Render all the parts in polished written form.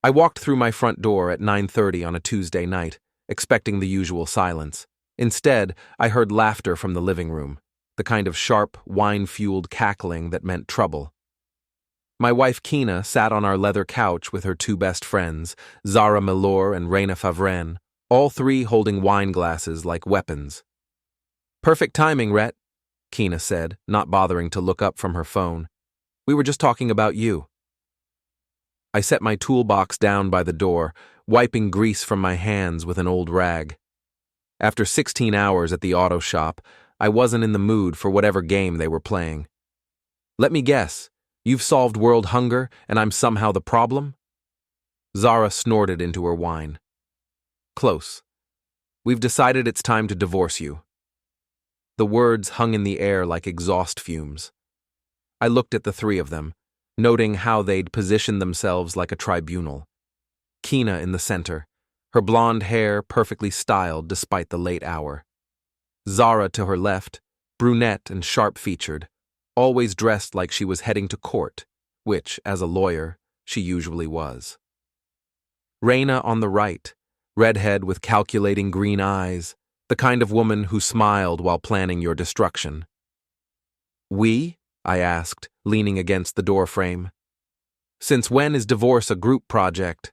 I walked through my front door at 9:30 on a Tuesday night, expecting the usual silence. Instead, I heard laughter from the living room, the kind of sharp, wine-fueled cackling that meant trouble. My wife Kina sat on our leather couch with her two best friends, Zara and Reina, all three holding wine glasses like weapons. "Perfect timing, Rhett," Kina said, not bothering to look up from her phone. "We were just talking about you." I set my toolbox down by the door, wiping grease from my hands with an old rag. After 16 hours at the auto shop, I wasn't in the mood for whatever game they were playing. "Let me guess, you've solved world hunger and I'm somehow the problem?" Zara snorted into her wine. "Close. We've decided it's time to divorce you." The words hung in the air like exhaust fumes. I looked at the three of them, noting how they'd positioned themselves like a tribunal. Kina in the center, her blonde hair perfectly styled despite the late hour. Zara to her left, brunette and sharp-featured, always dressed like she was heading to court, which, as a lawyer, she usually was. Reina on the right, redhead with calculating green eyes, the kind of woman who smiled while planning your destruction. "We?" I asked, leaning against the doorframe. "Since when is divorce a group project?"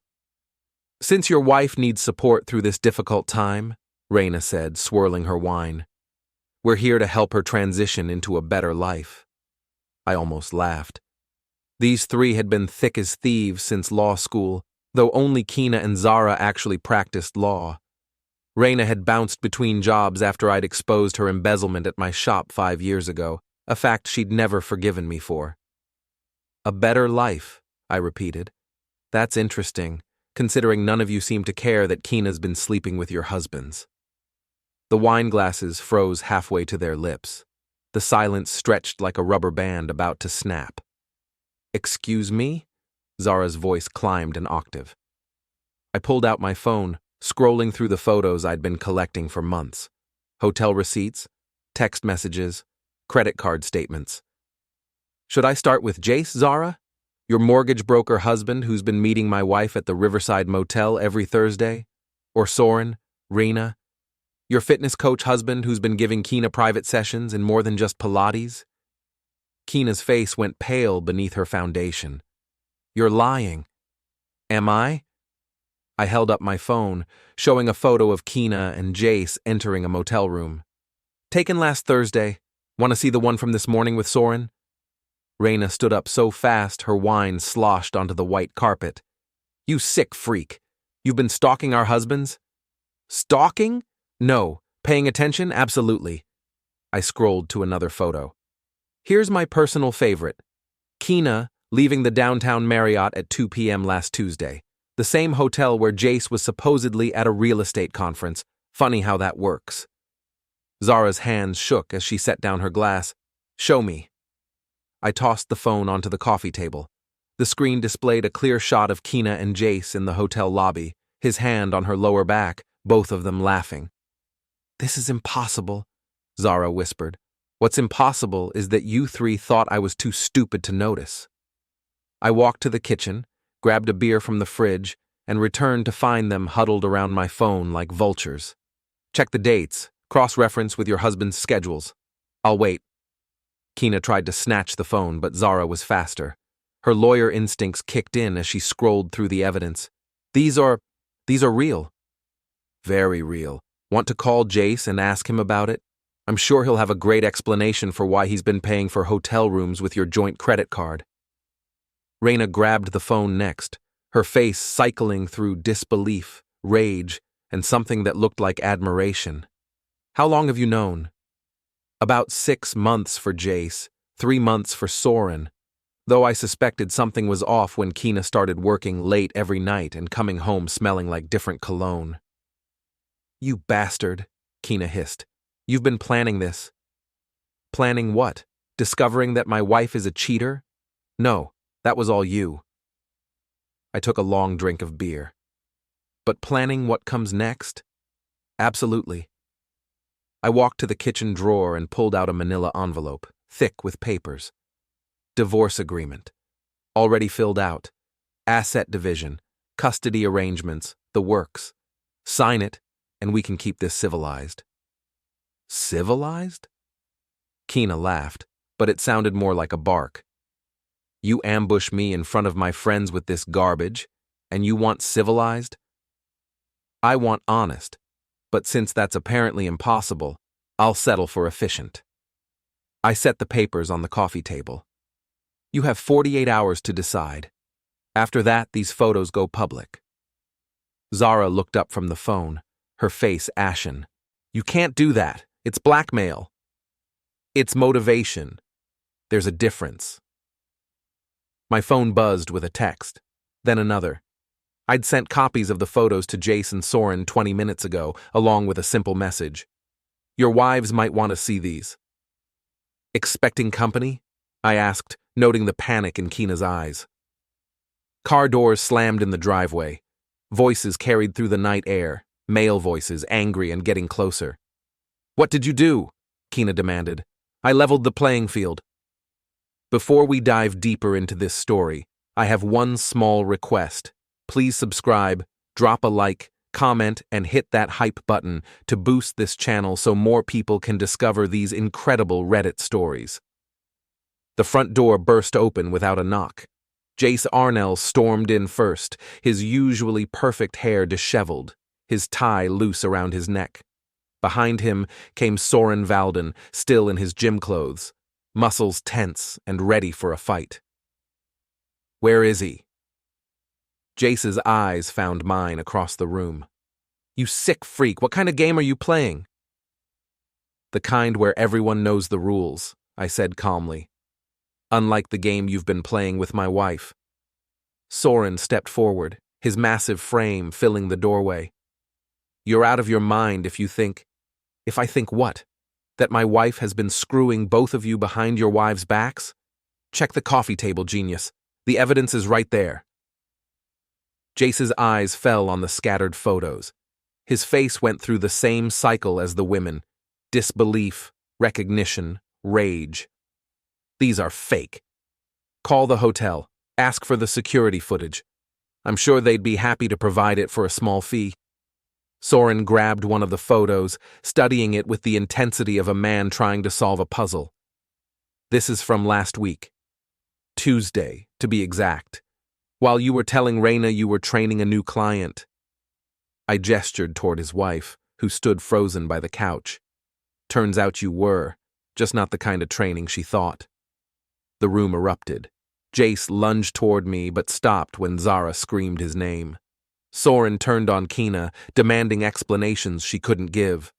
"Since your wife needs support through this difficult time," Reina said, swirling her wine. "We're here to help her transition into a better life." I almost laughed. These three had been thick as thieves since law school, though only Kina and Zara actually practiced law. Reina had bounced between jobs after I'd exposed her embezzlement at my shop 5 years ago, a fact she'd never forgiven me for. "A better life," I repeated. "That's interesting, considering none of you seem to care that Kina's been sleeping with your husbands." The wine glasses froze halfway to their lips. The silence stretched like a rubber band about to snap. "Excuse me?" Zara's voice climbed an octave. I pulled out my phone, scrolling through the photos I'd been collecting for months. Hotel receipts, text messages, credit card statements. "Should I start with Jace, Zara? Your mortgage broker husband who's been meeting my wife at the Riverside Motel every Thursday? Or Soren, Reina? Your fitness coach husband who's been giving Kina private sessions and more than just Pilates?" Kina's face went pale beneath her foundation. "You're lying." "Am I?" I held up my phone, showing a photo of Kina and Jace entering a motel room. "Taken last Thursday. Want to see the one from this morning with Soren?" Reina stood up so fast her wine sloshed onto the white carpet. "You sick freak. You've been stalking our husbands?" "Stalking? No. Paying attention? Absolutely." I scrolled to another photo. "Here's my personal favorite. Kina leaving the downtown Marriott at 2 p.m. last Tuesday, the same hotel where Jace was supposedly at a real estate conference. Funny how that works." Zara's hands shook as she set down her glass. "Show me." I tossed the phone onto the coffee table. The screen displayed a clear shot of Kina and Jace in the hotel lobby, his hand on her lower back, both of them laughing. "This is impossible," Zara whispered. "What's impossible is that you three thought I was too stupid to notice." I walked to the kitchen, grabbed a beer from the fridge, and returned to find them huddled around my phone like vultures. "Check the dates. Cross-reference with your husband's schedules. I'll wait." Kina tried to snatch the phone, but Zara was faster. Her lawyer instincts kicked in as she scrolled through the evidence. These are real." "Very real. Want to call Jace and ask him about it? I'm sure he'll have a great explanation for why he's been paying for hotel rooms with your joint credit card." Reina grabbed the phone next, her face cycling through disbelief, rage, and something that looked like admiration. "How long have you known?" "About 6 months for Jace, 3 months for Soren, though I suspected something was off when Kina started working late every night and coming home smelling like different cologne." "You bastard," Kina hissed. "You've been planning this." "Planning what? Discovering that my wife is a cheater? No, that was all you." I took a long drink of beer. "But planning what comes next? Absolutely." I walked to the kitchen drawer and pulled out a manila envelope, thick with papers. Divorce agreement. Already filled out. Asset division. Custody arrangements, the works. Sign it, and we can keep this civilized. Civilized? Keena laughed, but it sounded more like a bark. You ambush me in front of my friends with this garbage, and you want civilized? I want honest, but since that's apparently impossible, I'll settle for efficient. I set the papers on the coffee table. You have 48 hours to decide. After that, these photos go public. Zara looked up from the phone, her face ashen. You can't do that. It's blackmail. It's motivation. There's a difference. My phone buzzed with a text, then another. I'd sent copies of the photos to Jace and Soren 20 minutes ago, along with a simple message. Your wives might want to see these. Expecting company? I asked, noting the panic in Keena's eyes. Car doors slammed in the driveway. Voices carried through the night air, male voices, angry and getting closer. What did you do? Keena demanded. I leveled the playing field. Before we dive deeper into this story, I have one small request. Please subscribe, drop a like, comment, and hit that hype button to boost this channel so more people can discover these incredible Reddit stories. The front door burst open without a knock. Jace Arnell stormed in first, his usually perfect hair disheveled, his tie loose around his neck. Behind him came Soren Valden, still in his gym clothes, muscles tense and ready for a fight. Where is he? Jace's eyes found mine across the room. You sick freak, what kind of game are you playing? The kind where everyone knows the rules, I said calmly. Unlike the game you've been playing with my wife. Soren stepped forward, his massive frame filling the doorway. You're out of your mind if I think what? That my wife has been screwing both of you behind your wives' backs? Check the coffee table, genius. The evidence is right there. Jace's eyes fell on the scattered photos. His face went through the same cycle as the women. Disbelief, recognition, rage. These are fake. Call the hotel. Ask for the security footage. I'm sure they'd be happy to provide it for a small fee. Soren grabbed one of the photos, studying it with the intensity of a man trying to solve a puzzle. This is from last week. Tuesday, to be exact. While you were telling Reina you were training a new client. I gestured toward his wife, who stood frozen by the couch. Turns out you were, just not the kind of training she thought. The room erupted. Jace lunged toward me but stopped when Zara screamed his name. Soren turned on Keena, demanding explanations she couldn't give.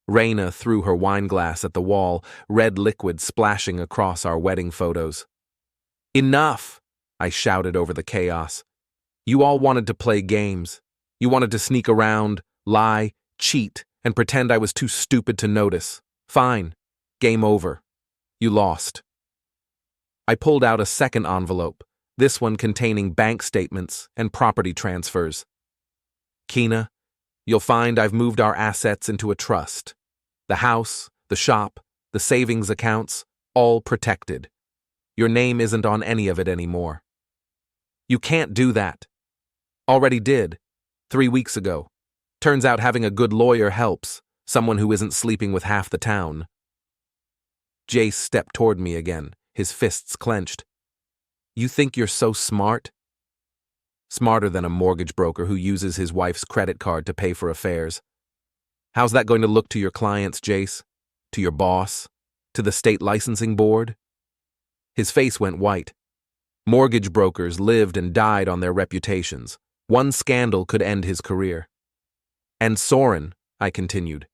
Reina threw her wineglass at the wall, red liquid splashing across our wedding photos. Enough! I shouted over the chaos. You all wanted to play games. You wanted to sneak around, lie, cheat, and pretend I was too stupid to notice. Fine. Game over. You lost. I pulled out a second envelope, this one containing bank statements and property transfers. Keena, you'll find I've moved our assets into a trust. The house, the shop, the savings accounts, all protected. Your name isn't on any of it anymore. You can't do that. Already did. 3 weeks ago. Turns out having a good lawyer helps, someone who isn't sleeping with half the town. Jace stepped toward me again, his fists clenched. You think you're so smart? Smarter than a mortgage broker who uses his wife's credit card to pay for affairs. How's that going to look to your clients, Jace? To your boss? To the state licensing board? His face went white. Mortgage brokers lived and died on their reputations. One scandal could end his career. And Soren, I continued,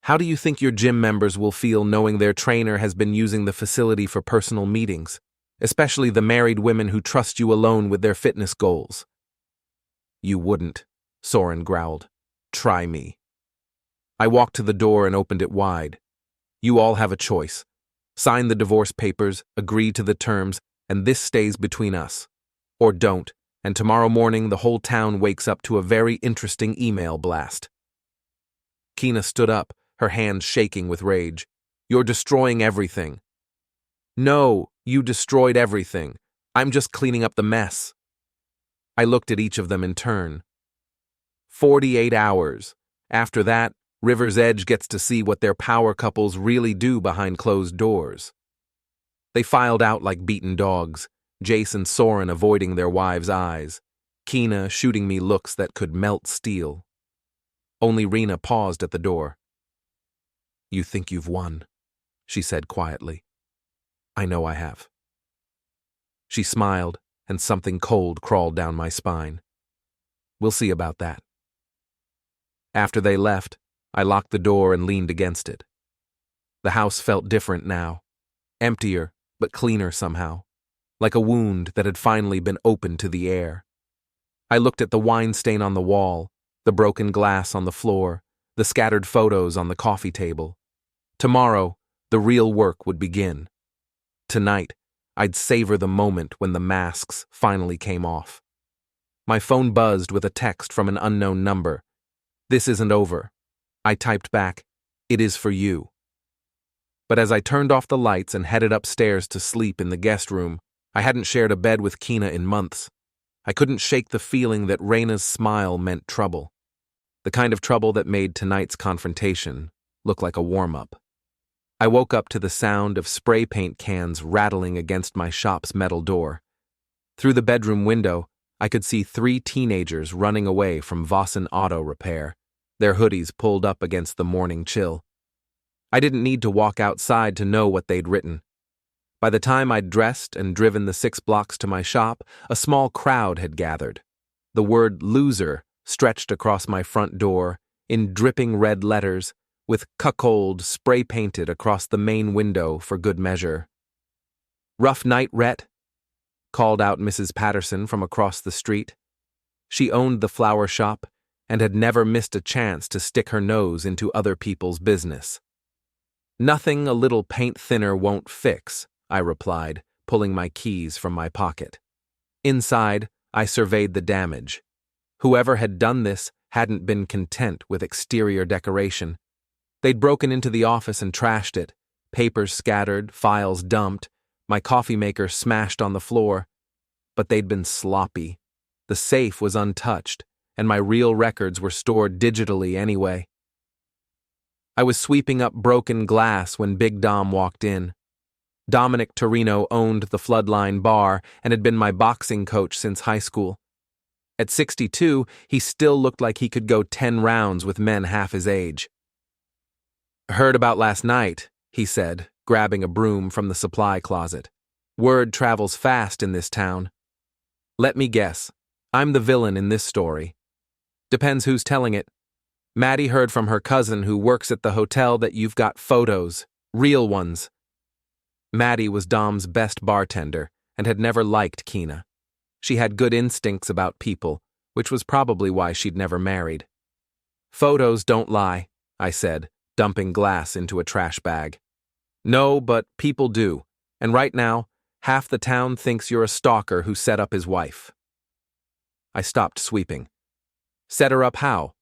how do you think your gym members will feel knowing their trainer has been using the facility for personal meetings, especially the married women who trust you alone with their fitness goals? You wouldn't, Soren growled. Try me. I walked to the door and opened it wide. You all have a choice. Sign the divorce papers, agree to the terms, and this stays between us. Or don't, and tomorrow morning the whole town wakes up to a very interesting email blast. Keena stood up, her hands shaking with rage. You're destroying everything. No, you destroyed everything. I'm just cleaning up the mess. I looked at each of them in turn. 48 hours. After that, River's Edge gets to see what their power couples really do behind closed doors. They filed out like beaten dogs, Jace and Soren avoiding their wives' eyes, Keena shooting me looks that could melt steel. Only Reina paused at the door. "You think you've won," she said quietly. "I know I have." She smiled, and something cold crawled down my spine. "We'll see about that." After they left, I locked the door and leaned against it. The house felt different now, emptier but cleaner somehow, like a wound that had finally been opened to the air. I looked at the wine stain on the wall, the broken glass on the floor, the scattered photos on the coffee table. Tomorrow, the real work would begin. Tonight, I'd savor the moment when the masks finally came off. My phone buzzed with a text from an unknown number. "This isn't over." I typed back, "It is for you." But as I turned off the lights and headed upstairs to sleep in the guest room, I hadn't shared a bed with Keena in months. I couldn't shake the feeling that Reina's smile meant trouble. The kind of trouble that made tonight's confrontation look like a warm-up. I woke up to the sound of spray paint cans rattling against my shop's metal door. Through the bedroom window, I could see 3 teenagers running away from Vossen Auto Repair, their hoodies pulled up against the morning chill. I didn't need to walk outside to know what they'd written. By the time I'd dressed and driven the 6 blocks to my shop, a small crowd had gathered. The word "loser" stretched across my front door in dripping red letters, with "cuckold" spray-painted across the main window for good measure. "Rough night, Rhett," called out Mrs. Patterson from across the street. She owned the flower shop and had never missed a chance to stick her nose into other people's business. "Nothing a little paint thinner won't fix," I replied, pulling my keys from my pocket. Inside, I surveyed the damage. Whoever had done this hadn't been content with exterior decoration. They'd broken into the office and trashed it, papers scattered, files dumped, my coffee maker smashed on the floor. But they'd been sloppy. The safe was untouched, and my real records were stored digitally anyway. I was sweeping up broken glass when Big Dom walked in. Dominic Torino owned the Floodline Bar and had been my boxing coach since high school. At 62, he still looked like he could go 10 rounds with men half his age. "Heard about last night," he said, grabbing a broom from the supply closet. "Word travels fast in this town. Let me guess. I'm the villain in this story. Depends who's telling it. Maddie heard from her cousin who works at the hotel that you've got photos, real ones." Maddie was Dom's best bartender and had never liked Keena. She had good instincts about people, which was probably why she'd never married. "Photos don't lie," I said, dumping glass into a trash bag. "No, but people do, and right now, half the town thinks you're a stalker who set up his wife." I stopped sweeping. "Set her up how?"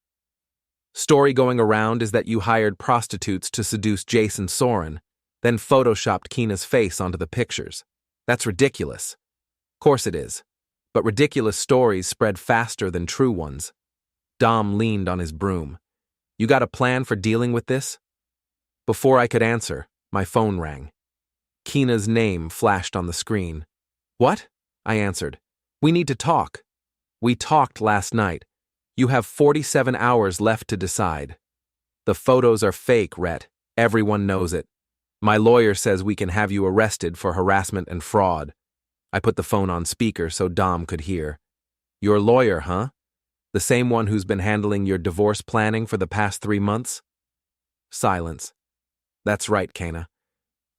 "Story going around is that you hired prostitutes to seduce Jason Soren, then photoshopped Keena's face onto the pictures. That's ridiculous." "Course it is, but ridiculous stories spread faster than true ones." Dom leaned on his broom. "You got a plan for dealing with this?" Before I could answer, my phone rang. Keena's name flashed on the screen. "What?" I answered. "We need to talk." "We talked last night. You have 47 hours left to decide." "The photos are fake, Rhett. Everyone knows it. My lawyer says we can have you arrested for harassment and fraud." I put the phone on speaker so Dom could hear. "Your lawyer, huh? The same one who's been handling your divorce planning for the past 3 months?" Silence. "That's right, Keena.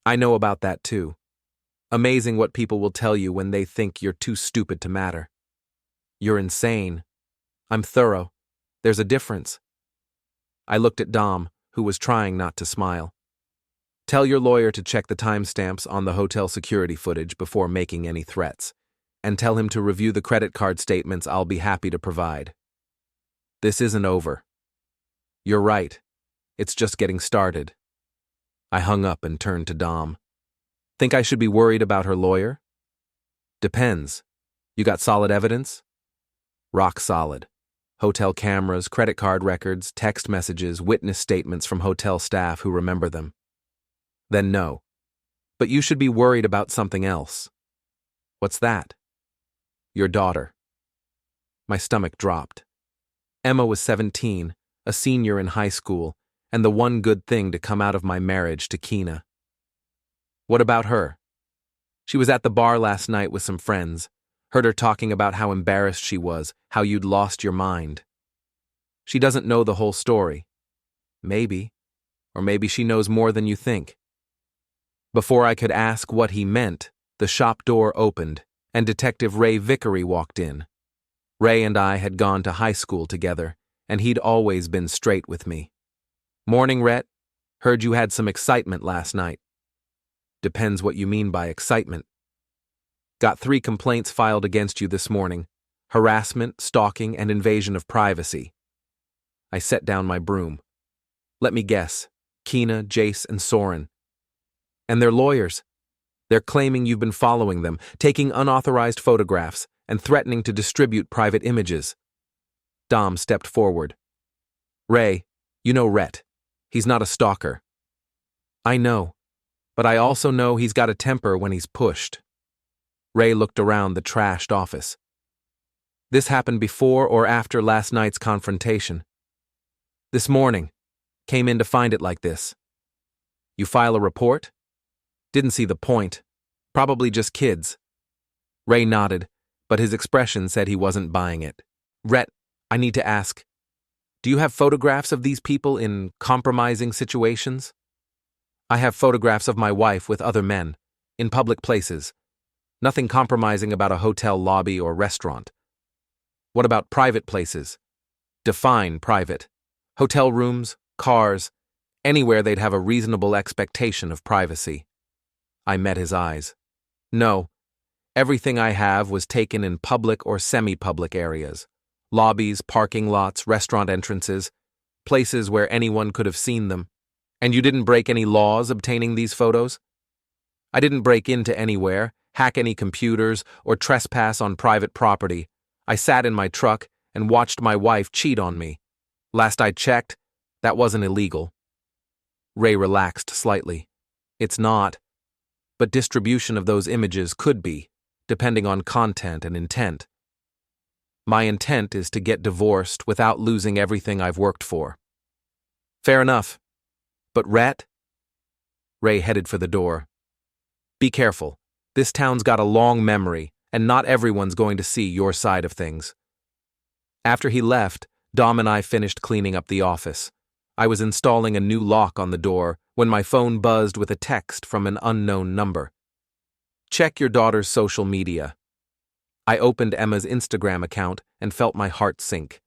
I know about that too. Amazing what people will tell you when they think you're too stupid to matter." "You're insane." "I'm thorough. There's a difference." I looked at Dom, who was trying not to smile. "Tell your lawyer to check the timestamps on the hotel security footage before making any threats, and tell him to review the credit card statements I'll be happy to provide. This isn't over." "You're right. It's just getting started." I hung up and turned to Dom. "Think I should be worried about her lawyer?" "Depends. You got solid evidence?" Rock solid. Hotel cameras, credit card records, text messages, witness statements from hotel staff who remember them. Then no. But you should be worried about something else. What's that? Your daughter. My stomach dropped. Emma was 17, a senior in high school, and the one good thing to come out of my marriage to Keena. What about her? She was at the bar last night with some friends. Heard her talking about how embarrassed she was, how you'd lost your mind. She doesn't know the whole story. Maybe. Or maybe she knows more than you think. Before I could ask what he meant, the shop door opened, and Detective Ray Vickery walked in. Ray and I had gone to high school together, and he'd always been straight with me. Morning, Rhett. Heard you had some excitement last night. Depends what you mean by excitement. Got 3 complaints filed against you this morning: harassment, stalking, and invasion of privacy. I set down my broom. Let me guess. Keena, Jace, and Soren. And their lawyers. They're claiming you've been following them, taking unauthorized photographs, and threatening to distribute private images. Dom stepped forward. Ray, you know Rhett. He's not a stalker. I know, but I also know he's got a temper when he's pushed. Ray looked around the trashed office. This happened before or after last night's confrontation? This morning. Came in to find it like this. You file a report? Didn't see the point. Probably just kids. Ray nodded, but his expression said he wasn't buying it. Rhett, I need to ask, do you have photographs of these people in compromising situations? I have photographs of my wife with other men, in public places. Nothing compromising about a hotel lobby or restaurant. What about private places? Define private. Hotel rooms, cars, anywhere they'd have a reasonable expectation of privacy. I met his eyes. No, everything I have was taken in public or semi-public areas. Lobbies, parking lots, restaurant entrances, places where anyone could have seen them. And you didn't break any laws obtaining these photos? I didn't break into anywhere, hack any computers, or trespass on private property. I sat in my truck and watched my wife cheat on me. Last I checked, that wasn't illegal. Ray relaxed slightly. It's not. But distribution of those images could be, depending on content and intent. My intent is to get divorced without losing everything I've worked for. Fair enough. But Rhett? Ray headed for the door. Be careful. This town's got a long memory, and not everyone's going to see your side of things. After he left, Dom and I finished cleaning up the office. I was installing a new lock on the door when my phone buzzed with a text from an unknown number. Check your daughter's social media. I opened Emma's Instagram account and felt my heart sink.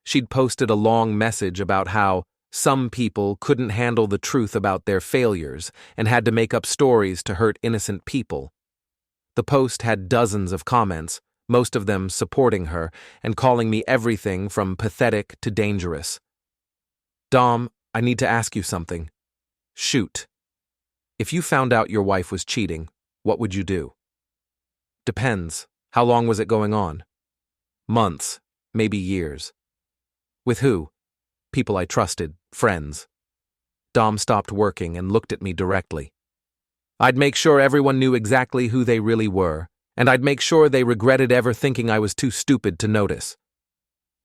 She'd posted a long message about how some people couldn't handle the truth about their failures and had to make up stories to hurt innocent people. The post had dozens of comments, most of them supporting her and calling me everything from pathetic to dangerous. Dom, I need to ask you something. Shoot. If you found out your wife was cheating, what would you do? Depends. How long was it going on? Months, maybe years. With who? People I trusted, friends. Dom stopped working and looked at me directly. I'd make sure everyone knew exactly who they really were, and I'd make sure they regretted ever thinking I was too stupid to notice.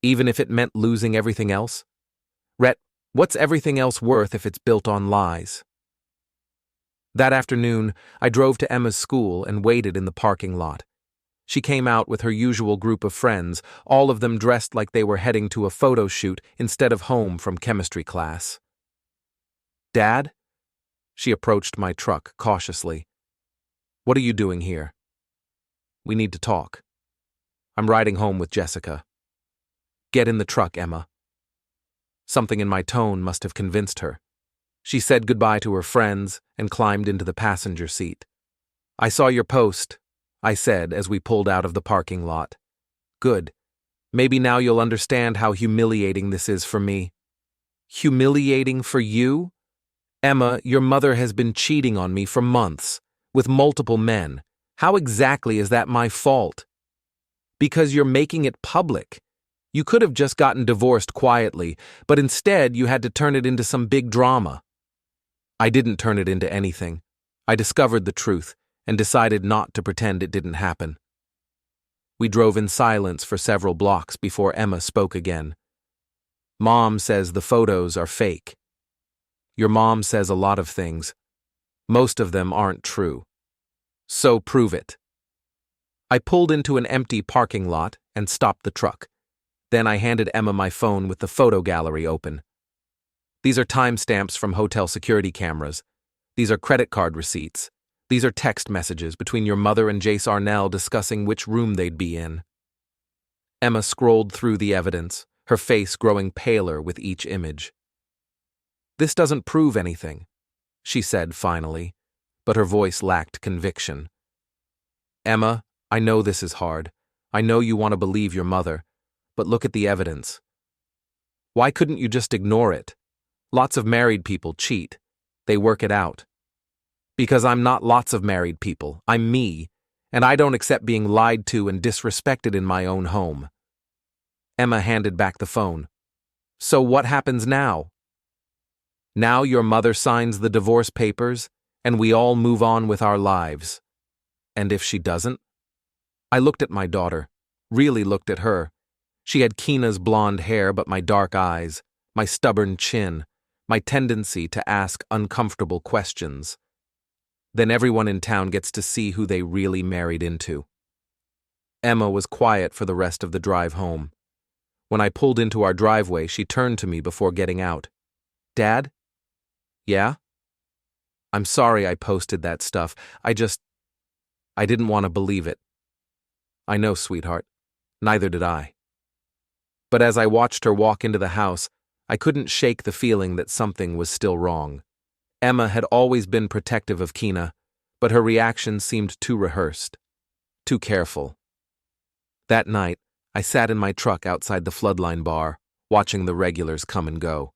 Even if it meant losing everything else? Rhett, what's everything else worth if it's built on lies? That afternoon, I drove to Emma's school and waited in the parking lot. She came out with her usual group of friends, all of them dressed like they were heading to a photo shoot instead of home from chemistry class. Dad? She approached my truck cautiously. What are you doing here? We need to talk. I'm riding home with Jessica. Get in the truck, Emma. Something in my tone must have convinced her. She said goodbye to her friends and climbed into the passenger seat. I saw your post, I said as we pulled out of the parking lot. Good. Maybe now you'll understand how humiliating this is for me. Humiliating for you? Emma, your mother has been cheating on me for months, with multiple men. How exactly is that my fault? Because you're making it public. You could have just gotten divorced quietly, but instead you had to turn it into some big drama. I didn't turn it into anything. I discovered the truth and decided not to pretend it didn't happen. We drove in silence for several blocks before Emma spoke again. Mom says the photos are fake. Your mom says a lot of things. Most of them aren't true. So prove it. I pulled into an empty parking lot and stopped the truck. Then I handed Emma my phone with the photo gallery open. These are timestamps from hotel security cameras. These are credit card receipts. These are text messages between your mother and Jace Arnell discussing which room they'd be in. Emma scrolled through the evidence, her face growing paler with each image. This doesn't prove anything, she said finally, but her voice lacked conviction. Emma, I know this is hard. I know you want to believe your mother, but look at the evidence. Why couldn't you just ignore it? Lots of married people cheat. They work it out. Because I'm not lots of married people. I'm me, and I don't accept being lied to and disrespected in my own home. Emma handed back the phone. So what happens now? Now your mother signs the divorce papers, and we all move on with our lives. And if she doesn't? I looked at my daughter, really looked at her. She had Keena's blonde hair but my dark eyes, my stubborn chin, my tendency to ask uncomfortable questions. Then everyone in town gets to see who they really married into. Emma was quiet for the rest of the drive home. When I pulled into our driveway, she turned to me before getting out. Dad? Yeah? I'm sorry I posted that stuff. I didn't want to believe it. I know, sweetheart. Neither did I. But as I watched her walk into the house, I couldn't shake the feeling that something was still wrong. Emma had always been protective of Keena, but her reaction seemed too rehearsed, too careful. That night, I sat in my truck outside the Floodline bar, watching the regulars come and go.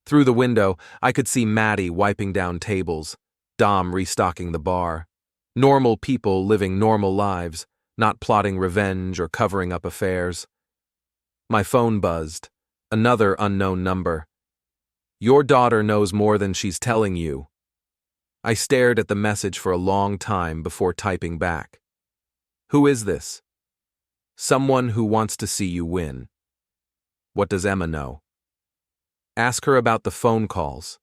Through the window, I could see Maddie wiping down tables, Dom restocking the bar. Normal people living normal lives, not plotting revenge or covering up affairs. My phone buzzed. Another unknown number. Your daughter knows more than she's telling you. I stared at the message for a long time before typing back. Who is this? Someone who wants to see you win. What does Emma know? Ask her about the phone calls.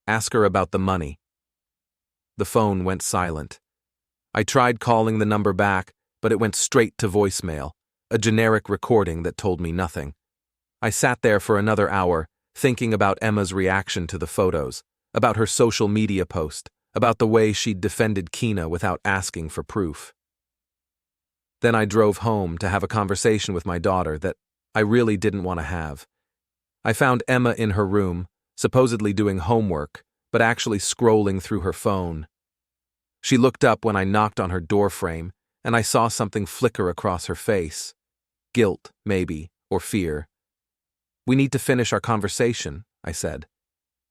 Ask her about the money. The phone went silent. I tried calling the number back, but it went straight to voicemail, a generic recording that told me nothing. I sat there for another hour, thinking about Emma's reaction to the photos, about her social media post, about the way she'd defended Keena without asking for proof. Then I drove home to have a conversation with my daughter that I really didn't want to have. I found Emma in her room, supposedly doing homework, but actually scrolling through her phone. She looked up when I knocked on her doorframe, and I saw something flicker across her face. Guilt, maybe, or fear. We need to finish our conversation, I said.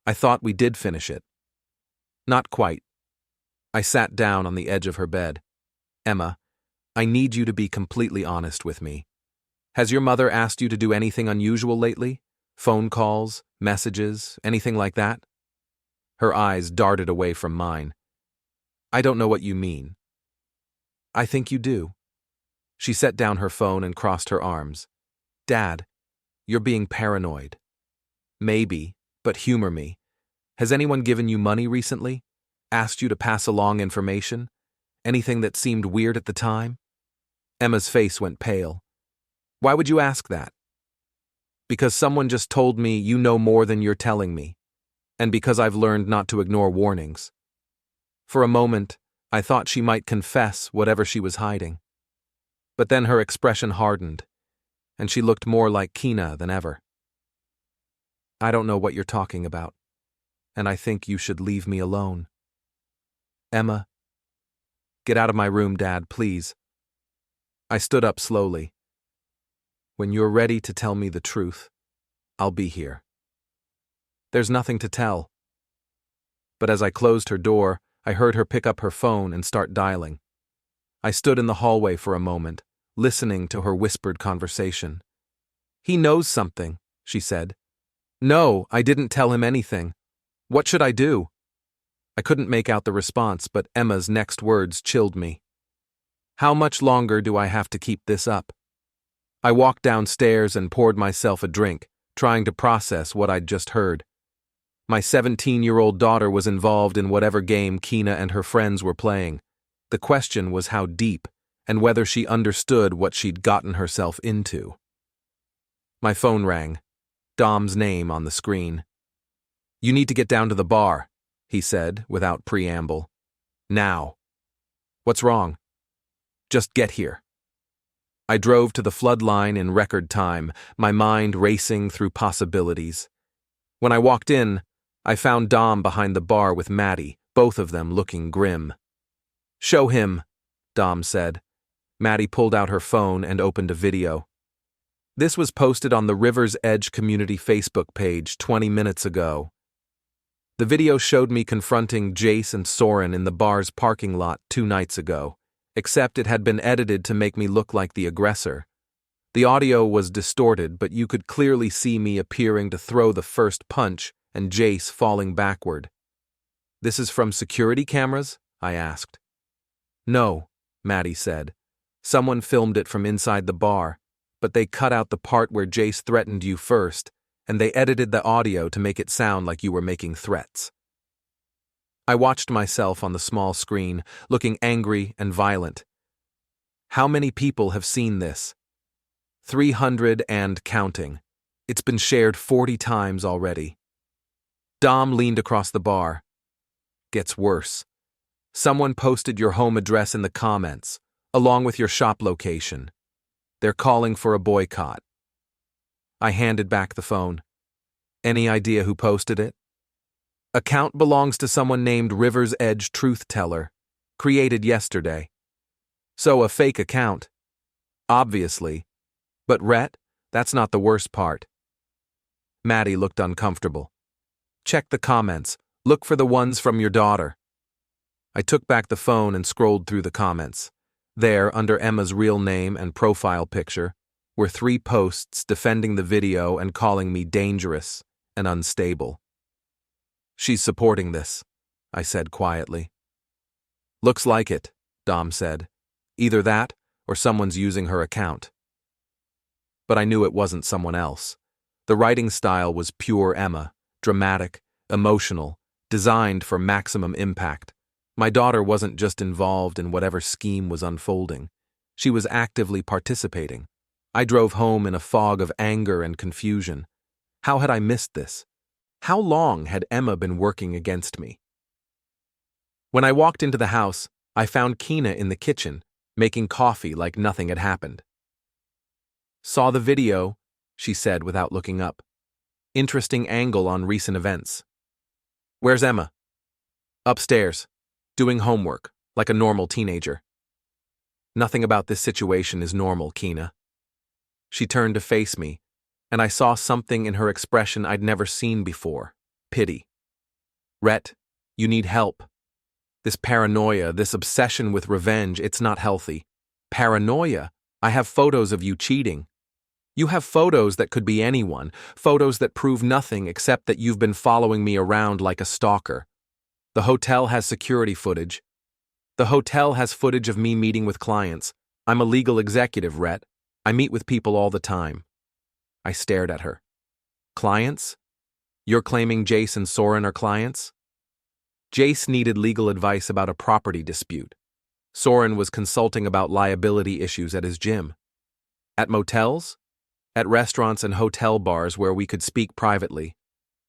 I thought we did finish it. Not quite. I sat down on the edge of her bed. Emma, I need you to be completely honest with me. Has your mother asked you to do anything unusual lately? Phone calls, messages, anything like that? Her eyes darted away from mine. I don't know what you mean. I think you do. She set down her phone and crossed her arms. Dad, you're being paranoid. Maybe, but humor me. Has anyone given you money recently? Asked you to pass along information? Anything that seemed weird at the time? Emma's face went pale. Why would you ask that? Because someone just told me you know more than you're telling me, and because I've learned not to ignore warnings. For a moment, I thought she might confess whatever she was hiding. But then her expression hardened, and she looked more like Keena than ever. I don't know what you're talking about, and I think you should leave me alone. Emma, get out of my room, Dad, please. I stood up slowly. When you're ready to tell me the truth, I'll be here. There's nothing to tell. But as I closed her door, I heard her pick up her phone and start dialing. I stood in the hallway for a moment, listening to her whispered conversation. "He knows something," she said. "No, I didn't tell him anything. What should I do?" I couldn't make out the response, but Emma's next words chilled me. "How much longer do I have to keep this up?" I walked downstairs and poured myself a drink, trying to process what I'd just heard. My 17-year-old daughter was involved in whatever game Keena and her friends were playing. The question was how deep, and whether she understood what she'd gotten herself into. My phone rang. Dom's name on the screen. "You need to get down to the bar," he said, without preamble. "Now." "What's wrong?" "Just get here." I drove to the flood line in record time, my mind racing through possibilities. When I walked in, I found Dom behind the bar with Maddie, both of them looking grim. "Show him," Dom said. Maddie pulled out her phone and opened a video. This was posted on the River's Edge community Facebook page 20 minutes ago. The video showed me confronting Jace and Soren in the bar's parking lot 2 nights ago, except it had been edited to make me look like the aggressor. The audio was distorted, but you could clearly see me appearing to throw the first punch and Jace falling backward. "This is from security cameras?" I asked. "No," Maddie said. "Someone filmed it from inside the bar, but they cut out the part where Jace threatened you first, and they edited the audio to make it sound like you were making threats." I watched myself on the small screen, looking angry and violent. How many people have seen this? 300 and counting. It's been shared 40 times already. Dom leaned across the bar. "Gets worse. Someone posted your home address in the comments, along with your shop location. They're calling for a boycott." I handed back the phone. "Any idea who posted it?" "Account belongs to someone named River's Edge Truth Teller, created yesterday." "So a fake account." "Obviously. But Rhett, that's not the worst part." Maddie looked uncomfortable. "Check the comments. Look for the ones from your daughter." I took back the phone and scrolled through the comments. There, under Emma's real name and profile picture, were 3 posts defending the video and calling me dangerous and unstable. "She's supporting this," I said quietly. "Looks like it," Dom said. "Either that, or someone's using her account." But I knew it wasn't someone else. The writing style was pure Emma, dramatic, emotional, designed for maximum impact. My daughter wasn't just involved in whatever scheme was unfolding. She was actively participating. I drove home in a fog of anger and confusion. How had I missed this? How long had Emma been working against me? When I walked into the house, I found Keena in the kitchen, making coffee like nothing had happened. "Saw the video," she said without looking up. "Interesting angle on recent events." "Where's Emma?" "Upstairs, doing homework, like a normal teenager." "Nothing about this situation is normal, Keena." She turned to face me, and I saw something in her expression I'd never seen before: pity. "Rhett, you need help. This paranoia, this obsession with revenge, it's not healthy." "Paranoia? I have photos of you cheating." "You have photos that could be anyone, photos that prove nothing except that you've been following me around like a stalker. The hotel has security footage. The hotel has footage of me meeting with clients. I'm a legal executive, Rhett. I meet with people all the time." I stared at her. "Clients? You're claiming Jace and Soren are clients?" Jace needed legal advice about a property dispute. Soren was consulting about liability issues at his gym. "At motels? At restaurants and hotel bars where we could speak privately.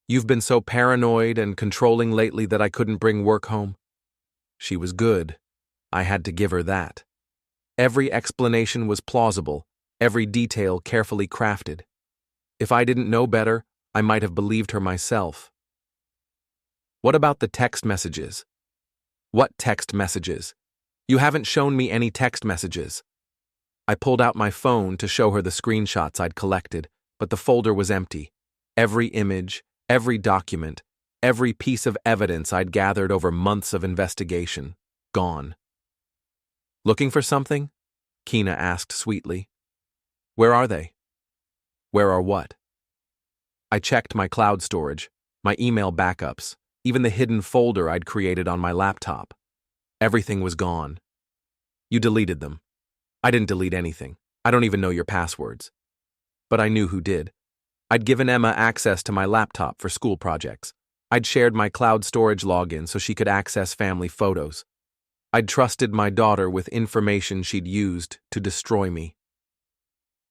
You've been so paranoid and controlling lately that I couldn't bring work home." She was good. I had to give her that. Every explanation was plausible, every detail carefully crafted. If I didn't know better, I might have believed her myself. "What about the text messages?" "What text messages? You haven't shown me any text messages." I pulled out my phone to show her the screenshots I'd collected, but the folder was empty. Every image, every document, every piece of evidence I'd gathered over months of investigation, gone. "Looking for something?" Kina asked sweetly. Where are they? Where are what? I checked my cloud storage, my email backups, even the hidden folder I'd created on my laptop. Everything was gone. You deleted them. I didn't delete anything. I don't even know your passwords. But I knew who did. I'd given Emma access to my laptop for school projects. I'd shared my cloud storage login so she could access family photos. I'd trusted my daughter with information she'd used to destroy me.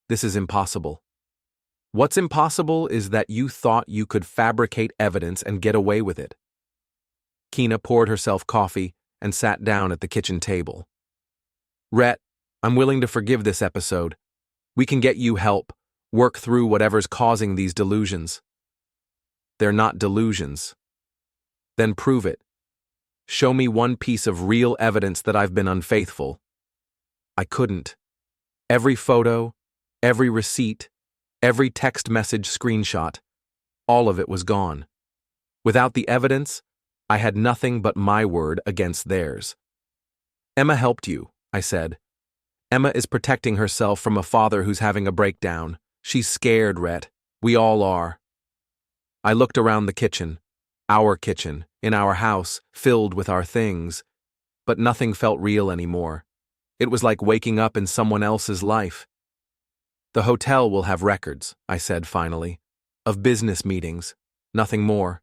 This is impossible. What's impossible is that you thought you could fabricate evidence and get away with it. Kina poured herself coffee and sat down at the kitchen table. Rhett, I'm willing to forgive this episode. We can get you help, work through whatever's causing these delusions. They're not delusions. Then prove it. Show me one piece of real evidence that I've been unfaithful. I couldn't. Every photo, every receipt, every text message screenshot, all of it was gone. Without the evidence, I had nothing but my word against theirs. Emma helped you, I said. Emma is protecting herself from a father who's having a breakdown. She's scared, Rhett. We all are. I looked around the kitchen, our kitchen, in our house, filled with our things, but nothing felt real anymore. It was like waking up in someone else's life. The hotel will have records, I said finally, of business meetings, nothing more.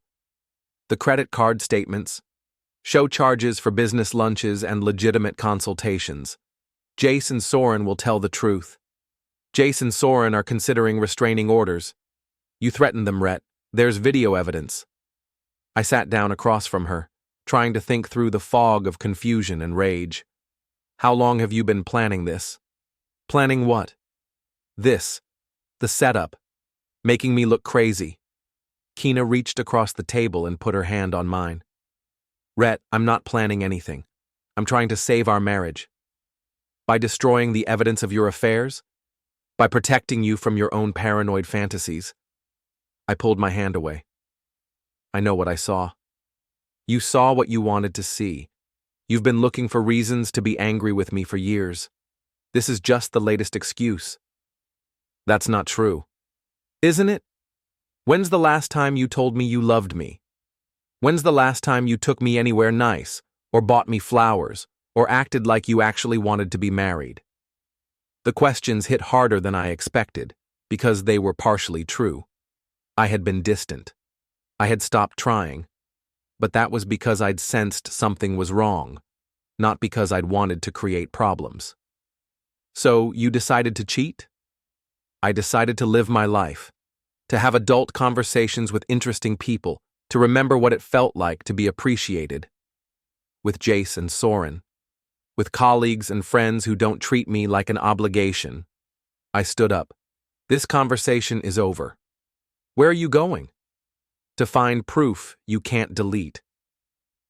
The credit card statements, show charges for business lunches and legitimate consultations. Jace and Soren will tell the truth. Jace and Soren are considering restraining orders. You threatened them, Rhett. There's video evidence. I sat down across from her, trying to think through the fog of confusion and rage. How long have you been planning this? Planning what? This. The setup. Making me look crazy. Kina reached across the table and put her hand on mine. Rhett, I'm not planning anything. I'm trying to save our marriage. By destroying the evidence of your affairs? By protecting you from your own paranoid fantasies? I pulled my hand away. I know what I saw. You saw what you wanted to see. You've been looking for reasons to be angry with me for years. This is just the latest excuse. That's not true. Isn't it? When's the last time you told me you loved me? When's the last time you took me anywhere nice, or bought me flowers, or acted like you actually wanted to be married? The questions hit harder than I expected, because they were partially true. I had been distant. I had stopped trying. But that was because I'd sensed something was wrong, not because I'd wanted to create problems. So you decided to cheat? I decided to live my life, to have adult conversations with interesting people, to remember what it felt like to be appreciated. With Jace and Soren. With colleagues and friends who don't treat me like an obligation. I stood up. This conversation is over. Where are you going? To find proof you can't delete.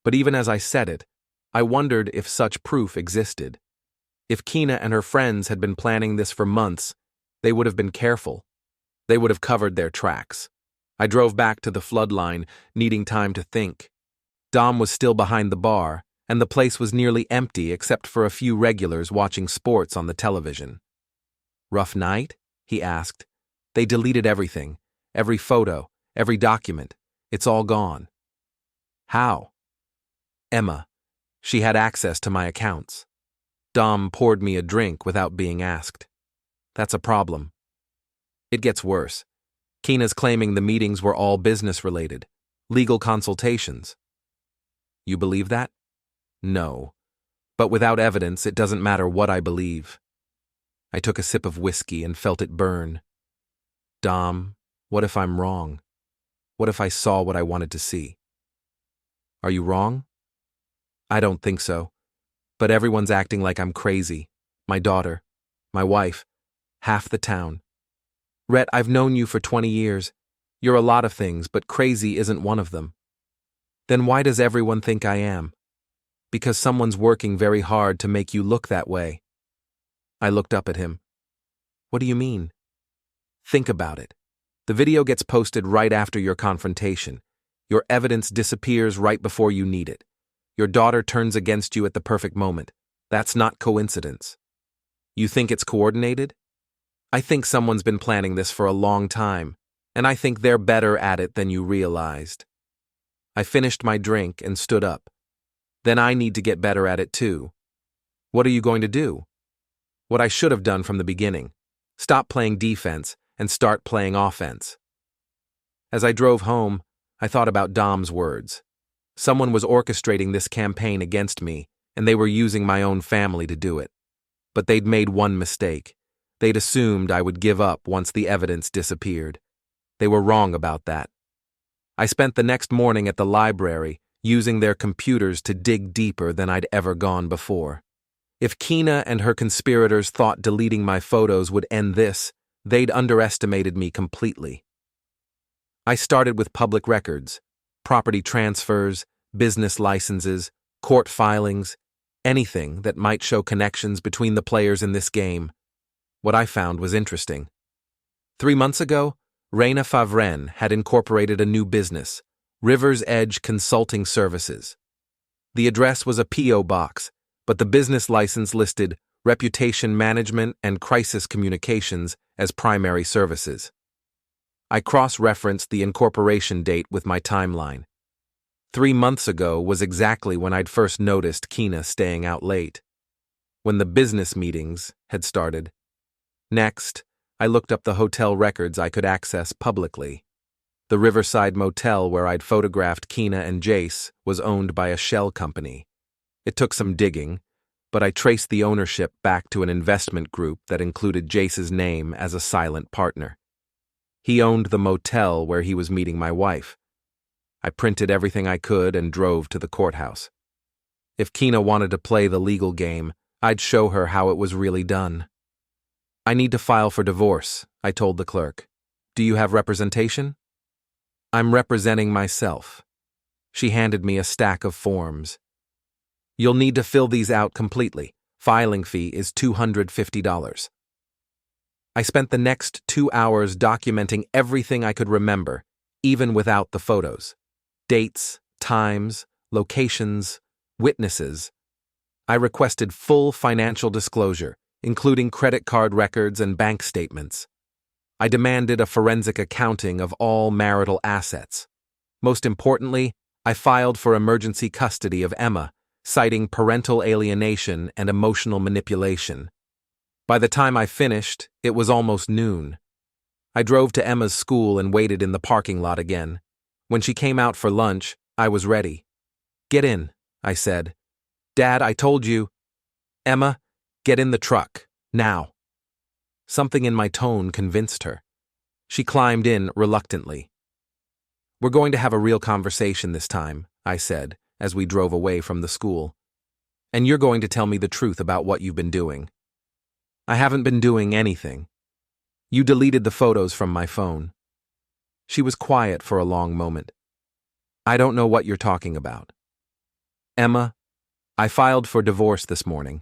But even as I said it, I wondered if such proof existed. If Kina and her friends had been planning this for months, they would have been careful. They would have covered their tracks. I drove back to the floodline, needing time to think. Dom was still behind the bar, and the place was nearly empty except for a few regulars watching sports on the television. Rough night? He asked. They deleted everything, every photo, every document. It's all gone. How? Emma. She had access to my accounts. Dom poured me a drink without being asked. That's a problem. It gets worse. Kina's claiming the meetings were all business-related, legal consultations. You believe that? No. But without evidence, it doesn't matter what I believe. I took a sip of whiskey and felt it burn. Dom, what if I'm wrong? What if I saw what I wanted to see? Are you wrong? I don't think so. But everyone's acting like I'm crazy. My daughter, my wife, half the town. Rhett, I've known you for 20 years. You're a lot of things, but crazy isn't one of them. Then why does everyone think I am? Because someone's working very hard to make you look that way. I looked up at him. What do you mean? Think about it. The video gets posted right after your confrontation. Your evidence disappears right before you need it. Your daughter turns against you at the perfect moment. That's not coincidence. You think it's coordinated? I think someone's been planning this for a long time, and I think they're better at it than you realized. I finished my drink and stood up. Then I need to get better at it too. What are you going to do? What I should have done from the beginning. Stop playing defense and start playing offense. As I drove home, I thought about Dom's words. Someone was orchestrating this campaign against me, and they were using my own family to do it. But they'd made one mistake. They'd assumed I would give up once the evidence disappeared. They were wrong about that. I spent the next morning at the library, using their computers to dig deeper than I'd ever gone before. If Keena and her conspirators thought deleting my photos would end this, they'd underestimated me completely. I started with public records, property transfers, business licenses, court filings, anything that might show connections between the players in this game. What I found was interesting. 3 months ago, Reina Favren had incorporated a new business, River's Edge Consulting Services. The address was a P.O. box, but the business license listed Reputation Management and Crisis Communications as primary services. I cross-referenced the incorporation date with my timeline. 3 months ago was exactly when I'd first noticed Keena staying out late, when the business meetings had started. Next, I looked up the hotel records I could access publicly. The Riverside Motel where I'd photographed Keena and Jace was owned by a shell company. It took some digging, but I traced the ownership back to an investment group that included Jace's name as a silent partner. He owned the motel where he was meeting my wife. I printed everything I could and drove to the courthouse. If Keena wanted to play the legal game, I'd show her how it was really done. I need to file for divorce, I told the clerk. Do you have representation? I'm representing myself. She handed me a stack of forms. You'll need to fill these out completely. Filing fee is $250. I spent the next 2 hours documenting everything I could remember, even without the photos. Dates, times, locations, witnesses. I requested full financial disclosure, including credit card records and bank statements. I demanded a forensic accounting of all marital assets. Most importantly, I filed for emergency custody of Emma, citing parental alienation and emotional manipulation. By the time I finished, it was almost noon. I drove to Emma's school and waited in the parking lot again. When she came out for lunch, I was ready. Get in, I said. Dad, I told you. Emma, get in the truck, now. Something in my tone convinced her. She climbed in reluctantly. We're going to have a real conversation this time, I said, as we drove away from the school. And you're going to tell me the truth about what you've been doing. I haven't been doing anything. You deleted the photos from my phone. She was quiet for a long moment. I don't know what you're talking about. Emma, I filed for divorce this morning.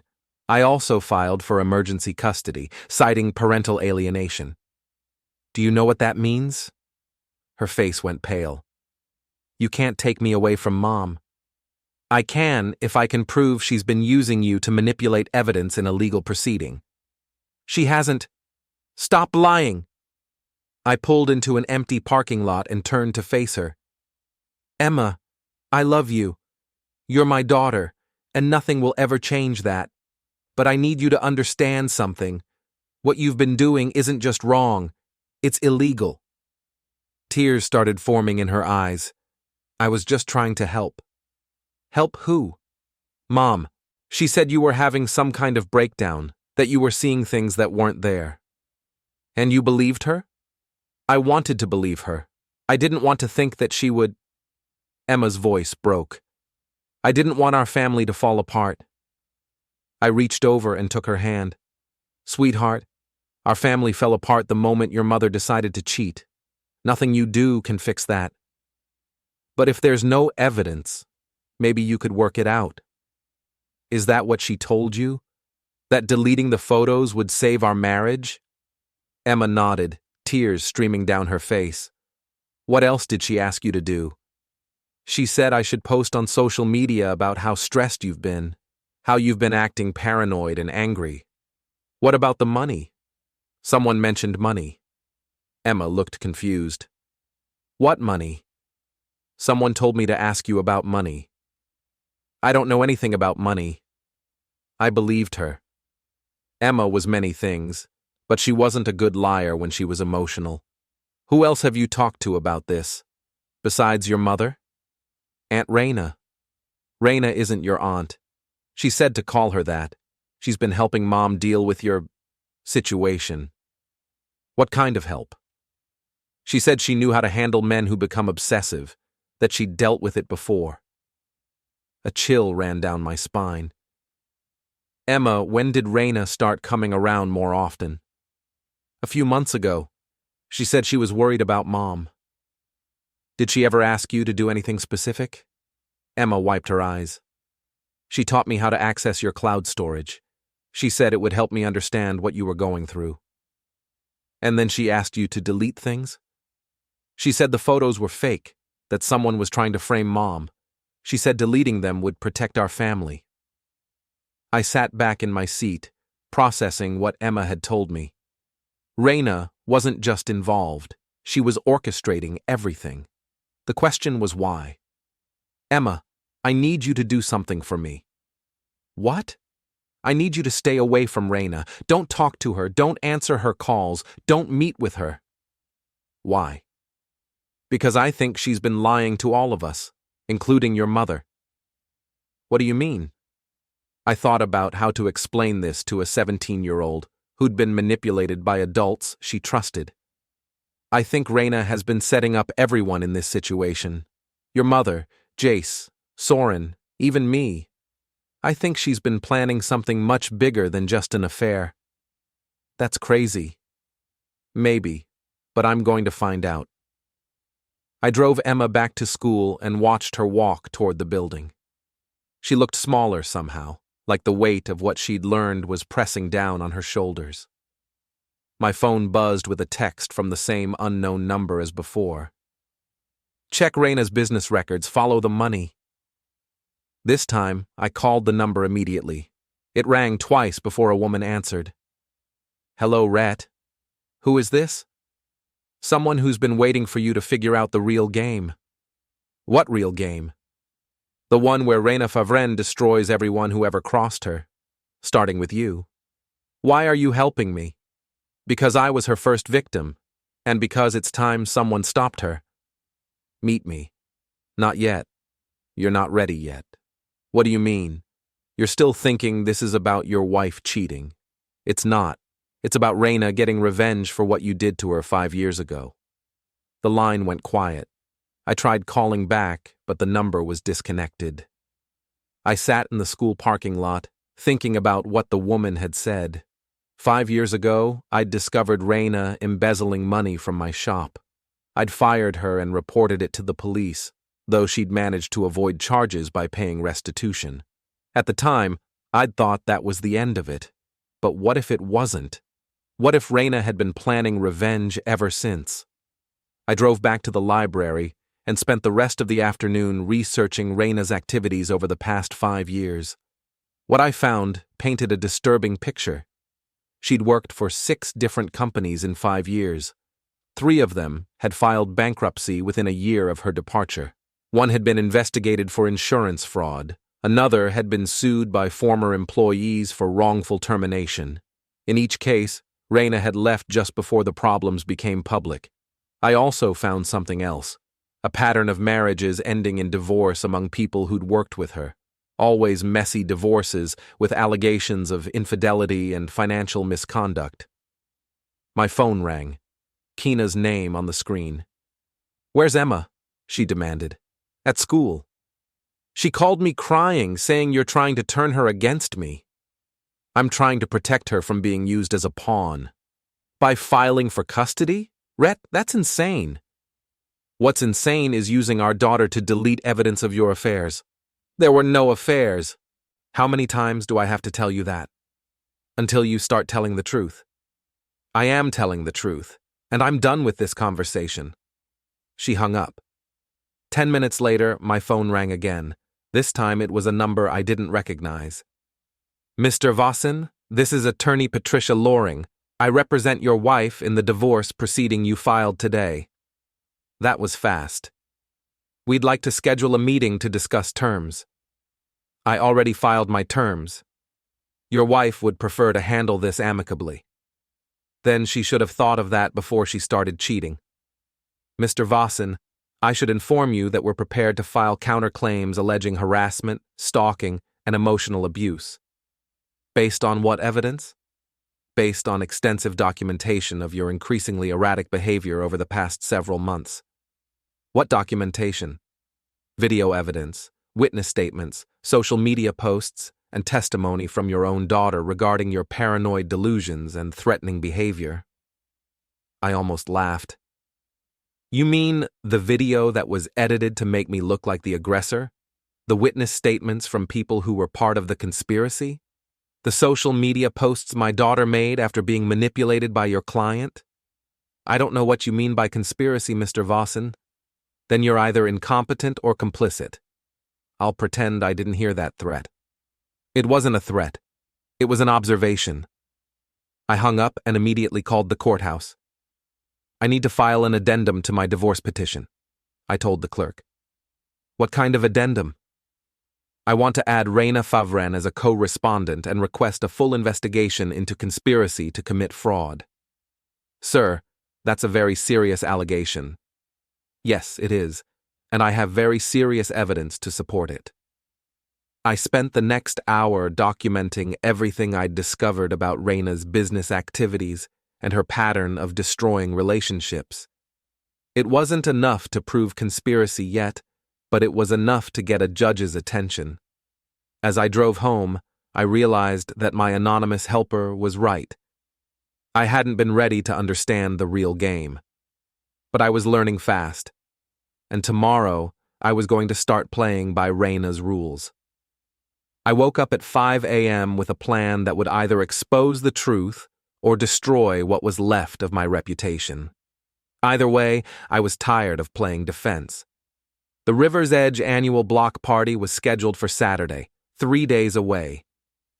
I also filed for emergency custody, citing parental alienation. Do you know what that means? Her face went pale. You can't take me away from Mom. I can if I can prove she's been using you to manipulate evidence in a legal proceeding. She hasn't. Stop lying. I pulled into an empty parking lot and turned to face her. Emma, I love you. You're my daughter, and nothing will ever change that. But I need you to understand something. What you've been doing isn't just wrong, it's illegal. Tears started forming in her eyes. I was just trying to help. Help who? Mom, she said you were having some kind of breakdown, that you were seeing things that weren't there. And you believed her? I wanted to believe her. I didn't want to think that she would. Emma's voice broke. I didn't want our family to fall apart. I reached over and took her hand. Sweetheart, our family fell apart the moment your mother decided to cheat. Nothing you do can fix that. But if there's no evidence, maybe you could work it out. Is that what she told you? That deleting the photos would save our marriage? Emma nodded, tears streaming down her face. What else did she ask you to do? She said I should post on social media about how stressed you've been, how you've been acting paranoid and angry. What about the money? Someone mentioned money. Emma looked confused. What money? Someone told me to ask you about money. I don't know anything about money. I believed her. Emma was many things, but she wasn't a good liar when she was emotional. Who else have you talked to about this? Besides your mother? Aunt Reina. Reina isn't your aunt. She said to call her that. She's been helping Mom deal with your situation. What kind of help? She said she knew how to handle men who become obsessive, that she'd dealt with it before. A chill ran down my spine. Emma, when did Reina start coming around more often? A few months ago. She said she was worried about Mom. Did she ever ask you to do anything specific? Emma wiped her eyes. She taught me how to access your cloud storage. She said it would help me understand what you were going through. And then she asked you to delete things? She said the photos were fake, that someone was trying to frame Mom. She said deleting them would protect our family. I sat back in my seat, processing what Emma had told me. Reina wasn't just involved, she was orchestrating everything. The question was why. Emma, I need you to do something for me. What? I need you to stay away from Reina. Don't talk to her, don't answer her calls, don't meet with her. Why? Because I think she's been lying to all of us, including your mother. What do you mean? I thought about how to explain this to a 17-year-old who'd been manipulated by adults she trusted. I think Reina has been setting up everyone in this situation. Your mother, Jace, Soren, even me. I think she's been planning something much bigger than just an affair. That's crazy. Maybe, but I'm going to find out. I drove Emma back to school and watched her walk toward the building. She looked smaller somehow, like the weight of what she'd learned was pressing down on her shoulders. My phone buzzed with a text from the same unknown number as before. Check Reina's business records, follow the money. This time, I called the number immediately. It rang twice before a woman answered. Hello, Rhett. Who is this? Someone who's been waiting for you to figure out the real game. What real game? The one where Reina Favren destroys everyone who ever crossed her, starting with you. Why are you helping me? Because I was her first victim, and because it's time someone stopped her. Meet me. Not yet. You're not ready yet. What do you mean? You're still thinking this is about your wife cheating. It's not. It's about Reina getting revenge for what you did to her 5 years ago. The line went quiet. I tried calling back, but the number was disconnected. I sat in the school parking lot, thinking about what the woman had said. 5 years ago, I'd discovered Reina embezzling money from my shop. I'd fired her and reported it to the police, though she'd managed to avoid charges by paying restitution. At the time, I'd thought that was the end of it. But what if it wasn't? What if Reina had been planning revenge ever since? I drove back to the library and spent the rest of the afternoon researching Reina's activities over the past 5 years. What I found painted a disturbing picture. She'd worked for 6 different companies in 5 years. 3 of them had filed bankruptcy within a year of her departure. One had been investigated for insurance fraud. Another had been sued by former employees for wrongful termination. In each case, Reina had left just before the problems became public. I also found something else. A pattern of marriages ending in divorce among people who'd worked with her. Always messy divorces with allegations of infidelity and financial misconduct. My phone rang. Keena's name on the screen. "Where's Emma?" she demanded. "At school." "She called me crying, saying you're trying to turn her against me." "I'm trying to protect her from being used as a pawn." "By filing for custody? Rhett, that's insane." "What's insane is using our daughter to delete evidence of your affairs." "There were no affairs." "How many times do I have to tell you that?" "Until you start telling the truth." "I am telling the truth, and I'm done with this conversation." She hung up. 10 minutes later, my phone rang again. This time it was a number I didn't recognize. "Mr. Vossen, This is attorney Patricia Loring. I represent your wife in the divorce proceeding you filed today. That was fast. We'd like to schedule a meeting to discuss terms. I already filed my terms. Your wife would prefer to handle this amicably. Then she should have thought of that before she started cheating. Mr. Vossen, I should inform you that we're prepared to file counterclaims alleging harassment, stalking, and emotional abuse. Based on what evidence? Based on extensive documentation of your increasingly erratic behavior over the past several months. What documentation? Video evidence, witness statements, social media posts, and testimony from your own daughter regarding your paranoid delusions and threatening behavior. I almost laughed. You mean the video that was edited to make me look like the aggressor? The witness statements from people who were part of the conspiracy? The social media posts my daughter made after being manipulated by your client? I don't know what you mean by conspiracy, Mr. Vossen. Then you're either incompetent or complicit. I'll pretend I didn't hear that threat. It wasn't a threat. It was an observation. I hung up and immediately called the courthouse. I need to file an addendum to my divorce petition, I told the clerk. What kind of addendum? I want to add Reina Favren as a co-respondent and request a full investigation into conspiracy to commit fraud. Sir, that's a very serious allegation. Yes, it is, and I have very serious evidence to support it. I spent the next hour documenting everything I'd discovered about Reina's business activities and her pattern of destroying relationships. It wasn't enough to prove conspiracy yet, but it was enough to get a judge's attention. As I drove home, I realized that my anonymous helper was right. I hadn't been ready to understand the real game. But I was learning fast. And tomorrow, I was going to start playing by Reina's rules. I woke up at 5 a.m. with a plan that would either expose the truth or destroy what was left of my reputation. Either way, I was tired of playing defense. The River's Edge annual block party was scheduled for Saturday, 3 days away.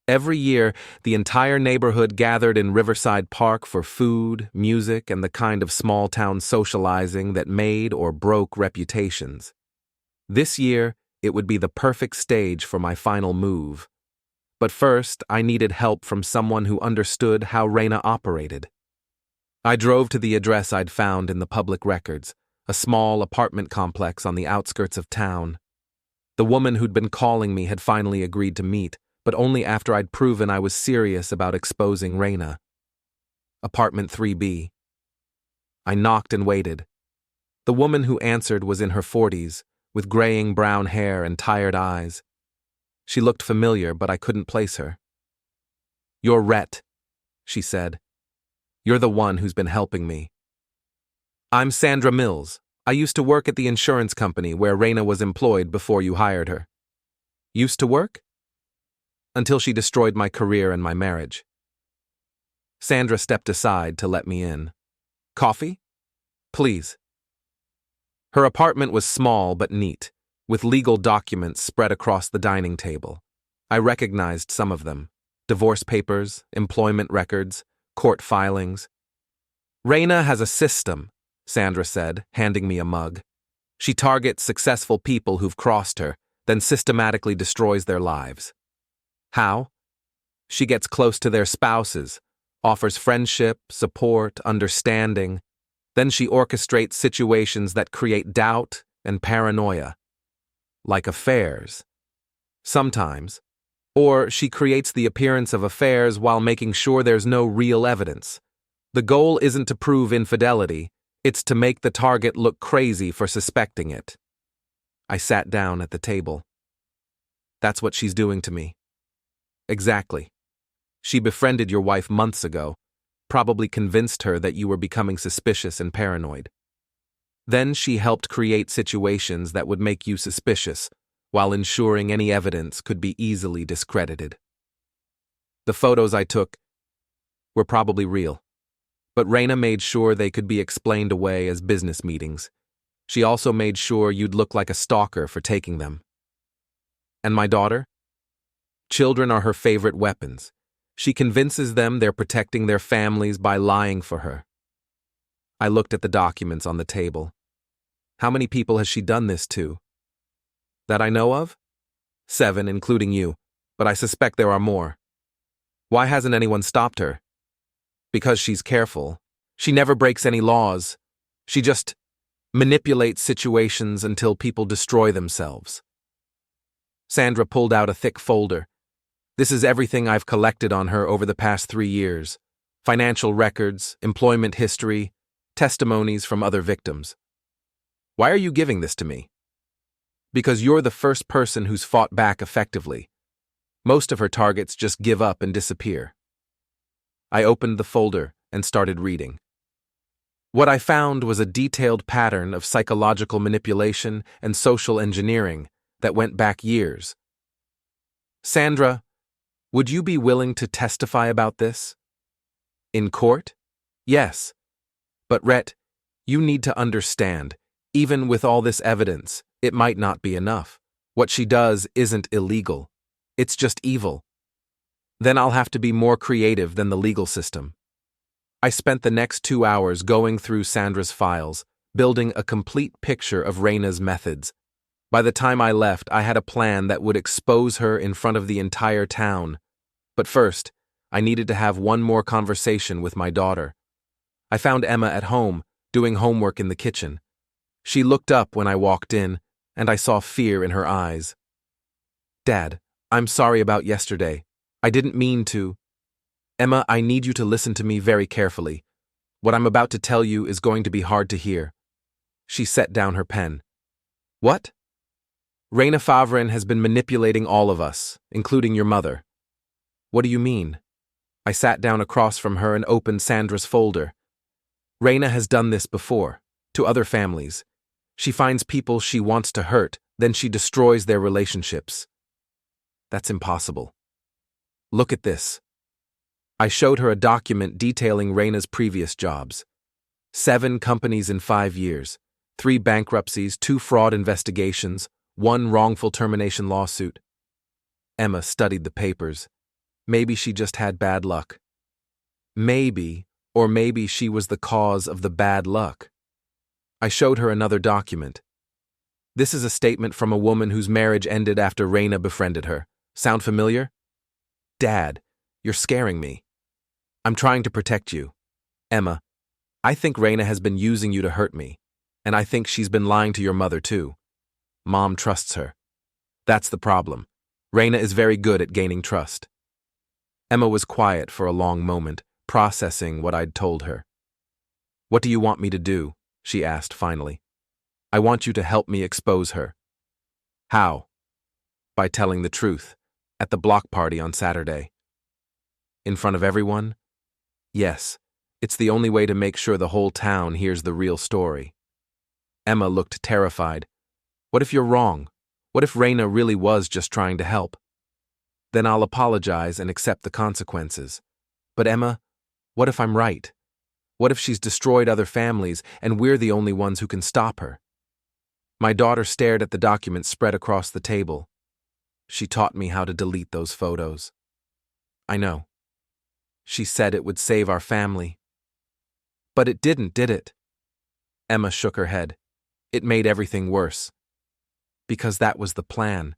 Every year, the entire neighborhood gathered in Riverside Park for food, music, and the kind of small-town socializing that made or broke reputations. This year, it would be the perfect stage for my final move. But first, I needed help from someone who understood how Reina operated. I drove to the address I'd found in the public records, a small apartment complex on the outskirts of town. The woman who'd been calling me had finally agreed to meet, but only after I'd proven I was serious about exposing Reina. Apartment 3B. I knocked and waited. The woman who answered was in her 40s, with graying brown hair and tired eyes. She looked familiar, but I couldn't place her. "You're Rhett," she said. "You're the one who's been helping me." "I'm Sandra Mills. I used to work at the insurance company where Reina was employed before you hired her." "Used to work?" "Until she destroyed my career and my marriage." Sandra stepped aside to let me in. "Coffee? Please." Her apartment was small but neat, with legal documents spread across the dining table. I recognized some of them: divorce papers, employment records, court filings. "Reina has a system," Sandra said, handing me a mug. "She targets successful people who've crossed her, then systematically destroys their lives." "How?" "She gets close to their spouses, offers friendship, support, understanding. Then she orchestrates situations that create doubt and paranoia. Like affairs. Sometimes. Or she creates the appearance of affairs while making sure there's no real evidence. The goal isn't to prove infidelity, it's to make the target look crazy for suspecting it." I sat down at the table. "That's what she's doing to me." "Exactly. She befriended your wife months ago, probably convinced her that you were becoming suspicious and paranoid. Then she helped create situations that would make you suspicious, while ensuring any evidence could be easily discredited. The photos I took were probably real, but Reina made sure they could be explained away as business meetings. She also made sure you'd look like a stalker for taking them. And my daughter? Children are her favorite weapons. She convinces them they're protecting their families by lying for her. I looked at the documents on the table. How many people has she done this to? That I know of? 7, including you, but I suspect there are more. Why hasn't anyone stopped her? Because she's careful. She never breaks any laws. She just manipulates situations until people destroy themselves. Sandra pulled out a thick folder. This is everything I've collected on her over the past 3 years. Financial records, employment history, testimonies from other victims. Why are you giving this to me? Because you're the first person who's fought back effectively. Most of her targets just give up and disappear. I opened the folder and started reading. What I found was a detailed pattern of psychological manipulation and social engineering that went back years. Sandra, would you be willing to testify about this? In court? Yes. But Rhett, you need to understand, even with all this evidence, it might not be enough. What she does isn't illegal. It's just evil. Then I'll have to be more creative than the legal system. I spent the next 2 hours going through Sandra's files, building a complete picture of Reina's methods. By the time I left, I had a plan that would expose her in front of the entire town. But first, I needed to have one more conversation with my daughter. I found Emma at home, doing homework in the kitchen. She looked up when I walked in, and I saw fear in her eyes. Dad, I'm sorry about yesterday. I didn't mean to. Emma, I need you to listen to me very carefully. What I'm about to tell you is going to be hard to hear. She set down her pen. What? Reina Favrin has been manipulating all of us, including your mother. What do you mean? I sat down across from her and opened Sandra's folder. Reina has done this before, to other families. She finds people she wants to hurt, then she destroys their relationships. That's impossible. Look at this. I showed her a document detailing Reina's previous jobs. 7 companies in 5 years, 3 bankruptcies, 2 fraud investigations, 1 wrongful termination lawsuit. Emma studied the papers. Maybe she just had bad luck. Maybe she was the cause of the bad luck. I showed her another document. This is a statement from a woman whose marriage ended after Reina befriended her. Sound familiar? Dad, you're scaring me. I'm trying to protect you. Emma, I think Reina has been using you to hurt me, and I think she's been lying to your mother too. Mom trusts her. That's the problem. Reina is very good at gaining trust. Emma was quiet for a long moment, processing what I'd told her. What do you want me to do? She asked finally. I want you to help me expose her. How? By telling the truth, at the block party on Saturday. In front of everyone? Yes, it's the only way to make sure the whole town hears the real story. Emma looked terrified. What if you're wrong? What if Reina really was just trying to help? Then I'll apologize and accept the consequences. But Emma, what if I'm right? What if she's destroyed other families and we're the only ones who can stop her? My daughter stared at the documents spread across the table. She taught me how to delete those photos. I know. She said it would save our family. But it didn't, did it? Emma shook her head. It made everything worse. Because that was the plan.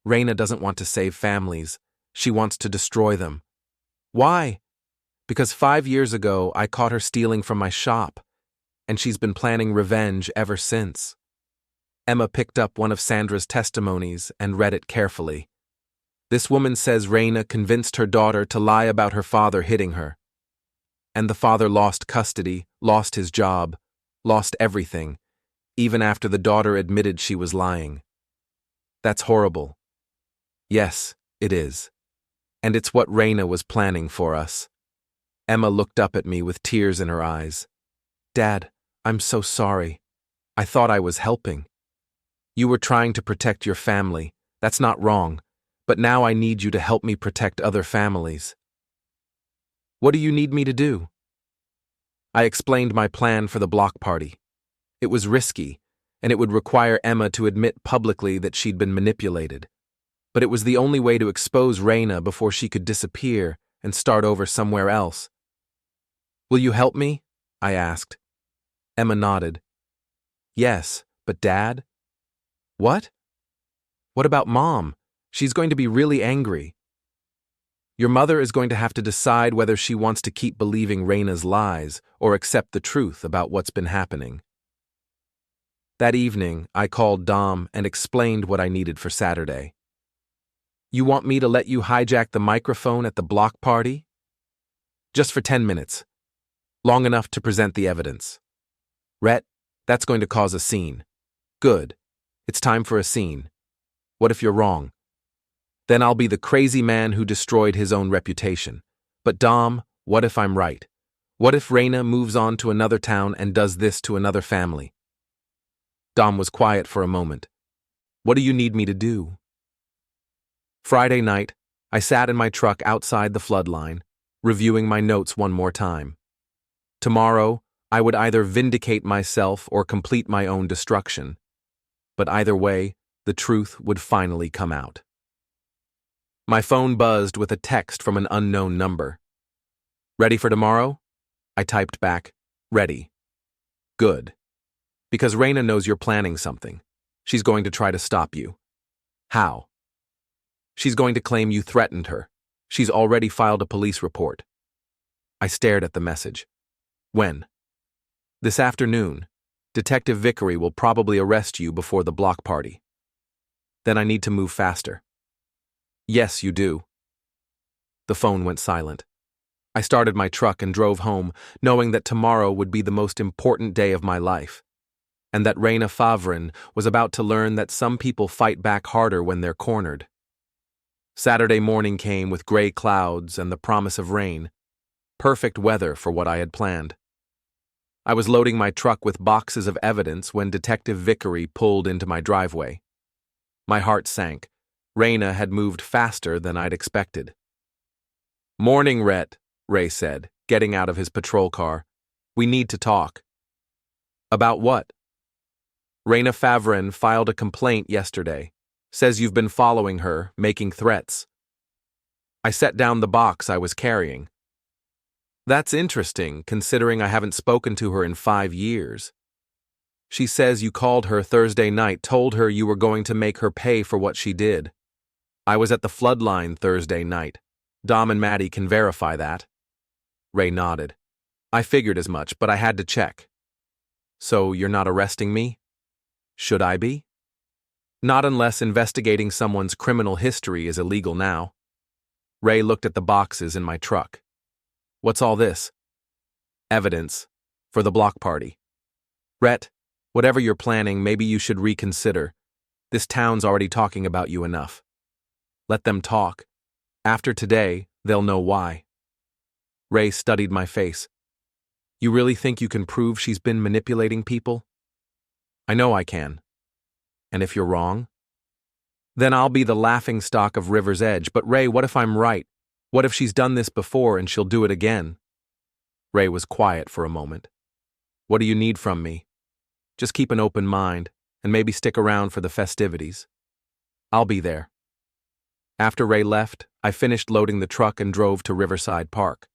Reina doesn't want to save families. She wants to destroy them. Why? Because 5 years ago I caught her stealing from my shop, and she's been planning revenge ever since. Emma picked up one of Sandra's testimonies and read it carefully. This woman says Reina convinced her daughter to lie about her father hitting her. And the father lost custody, lost his job, lost everything, even after the daughter admitted she was lying. That's horrible. Yes, it is. And it's what Reina was planning for us. Emma looked up at me with tears in her eyes. Dad, I'm so sorry. I thought I was helping. You were trying to protect your family. That's not wrong. But now I need you to help me protect other families. What do you need me to do? I explained my plan for the block party. It was risky, and it would require Emma to admit publicly that she'd been manipulated. But it was the only way to expose Reina before she could disappear and start over somewhere else. Will you help me? I asked. Emma nodded. Yes, but Dad? What? What about Mom? She's going to be really angry. Your mother is going to have to decide whether she wants to keep believing Reina's lies or accept the truth about what's been happening. That evening, I called Dom and explained what I needed for Saturday. You want me to let you hijack the microphone at the block party? Just for 10 minutes. Long enough to present the evidence. Rhett, that's going to cause a scene. Good. It's time for a scene. What if you're wrong? Then I'll be the crazy man who destroyed his own reputation. But Dom, what if I'm right? What if Reina moves on to another town and does this to another family? Dom was quiet for a moment. What do you need me to do? Friday night, I sat in my truck outside the flood line, reviewing my notes one more time. Tomorrow, I would either vindicate myself or complete my own destruction. But either way, the truth would finally come out. My phone buzzed with a text from an unknown number. Ready for tomorrow? I typed back, ready. Good. Because Reina knows you're planning something. She's going to try to stop you. How? She's going to claim you threatened her. She's already filed a police report. I stared at the message. When? This afternoon. Detective Vickery will probably arrest you before the block party. Then I need to move faster. Yes, you do. The phone went silent. I started my truck and drove home, knowing that tomorrow would be the most important day of my life, and that Reina Favrin was about to learn that some people fight back harder when they're cornered. Saturday morning came with gray clouds and the promise of rain. Perfect weather for what I had planned. I was loading my truck with boxes of evidence when Detective Vickery pulled into my driveway. My heart sank. Reina had moved faster than I'd expected. Morning, Rhett, Ray said, getting out of his patrol car. We need to talk. About what? Reina Favrin filed a complaint yesterday. Says you've been following her, making threats. I set down the box I was carrying. That's interesting, considering I haven't spoken to her in 5 years. She says you called her Thursday night, told her you were going to make her pay for what she did. I was at the floodline Thursday night. Dom and Maddie can verify that. Ray nodded. I figured as much, but I had to check. So you're not arresting me? Should I be? Not unless investigating someone's criminal history is illegal now. Ray looked at the boxes in my truck. What's all this? Evidence. For the block party. Rhett, whatever you're planning, maybe you should reconsider. This town's already talking about you enough. Let them talk. After today, they'll know why. Ray studied my face. You really think you can prove she's been manipulating people? I know I can. And if you're wrong? Then I'll be the laughingstock of River's Edge. But Ray, what if I'm right? What if she's done this before and she'll do it again? Ray was quiet for a moment. What do you need from me? Just keep an open mind and maybe stick around for the festivities. I'll be there. After Ray left, I finished loading the truck and drove to Riverside Park.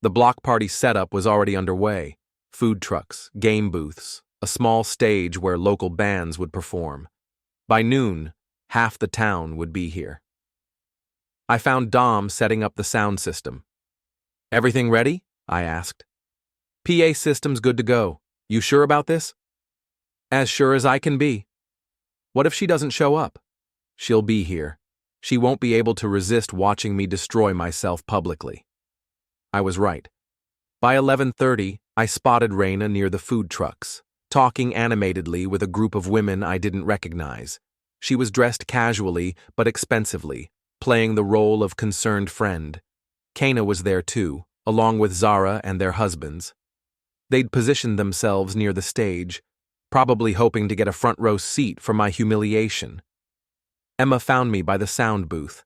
The block party setup was already underway. Food trucks, game booths, a small stage where local bands would perform. By noon, half the town would be here. I found Dom setting up the sound system. Everything ready? I asked. PA system's good to go. You sure about this? As sure as I can be. What if she doesn't show up? She'll be here. She won't be able to resist watching me destroy myself publicly. I was right. By 11:30, I spotted Reina near the food trucks, talking animatedly with a group of women I didn't recognize. She was dressed casually but expensively, playing the role of concerned friend. Kana was there too, along with Zara and their husbands. They'd positioned themselves near the stage, probably hoping to get a front row seat for my humiliation. Emma found me by the sound booth.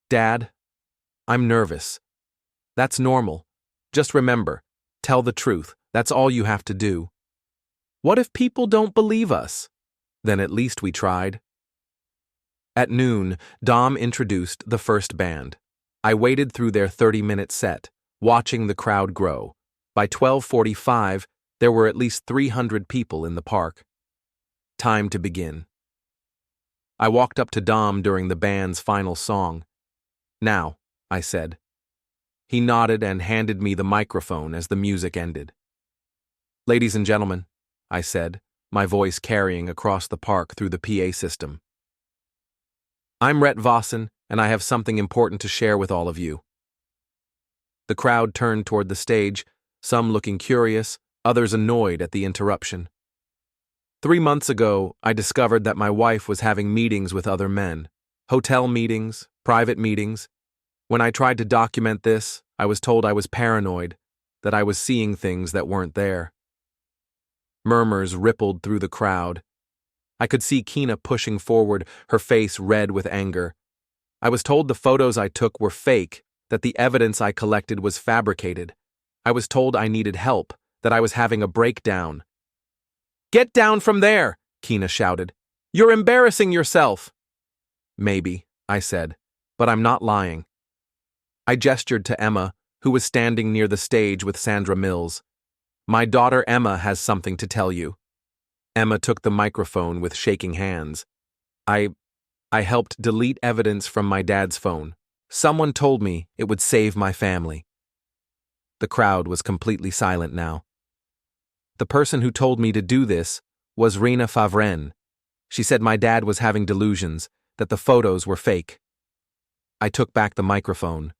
Dad, I'm nervous. That's normal. Just remember, tell the truth. That's all you have to do. What if people don't believe us? Then at least we tried. At noon, Dom introduced the first band. I waited through their 30-minute set, watching the crowd grow. By 12:45, there were at least 300 people in the park. Time to begin. I walked up to Dom during the band's final song. "Now," I said. He nodded and handed me the microphone as the music ended. "Ladies and gentlemen," I said, my voice carrying across the park through the PA system. "I'm Rhett Vossen, and I have something important to share with all of you." The crowd turned toward the stage, some looking curious, others annoyed at the interruption. 3 months ago, I discovered that my wife was having meetings with other men. Hotel meetings, private meetings. When I tried to document this, I was told I was paranoid, that I was seeing things that weren't there. Murmurs rippled through the crowd. I could see Kina pushing forward, her face red with anger. I was told the photos I took were fake, that the evidence I collected was fabricated. I was told I needed help, that I was having a breakdown. "Get down from there!" Kina shouted. "You're embarrassing yourself!" "Maybe," I said, "but I'm not lying." I gestured to Emma, who was standing near the stage with Sandra Mills. "My daughter Emma has something to tell you." Emma took the microphone with shaking hands. I helped delete evidence from my dad's phone. Someone told me it would save my family." The crowd was completely silent now. "The person who told me to do this was Reina Favren. She said my dad was having delusions, that the photos were fake." I took back the microphone.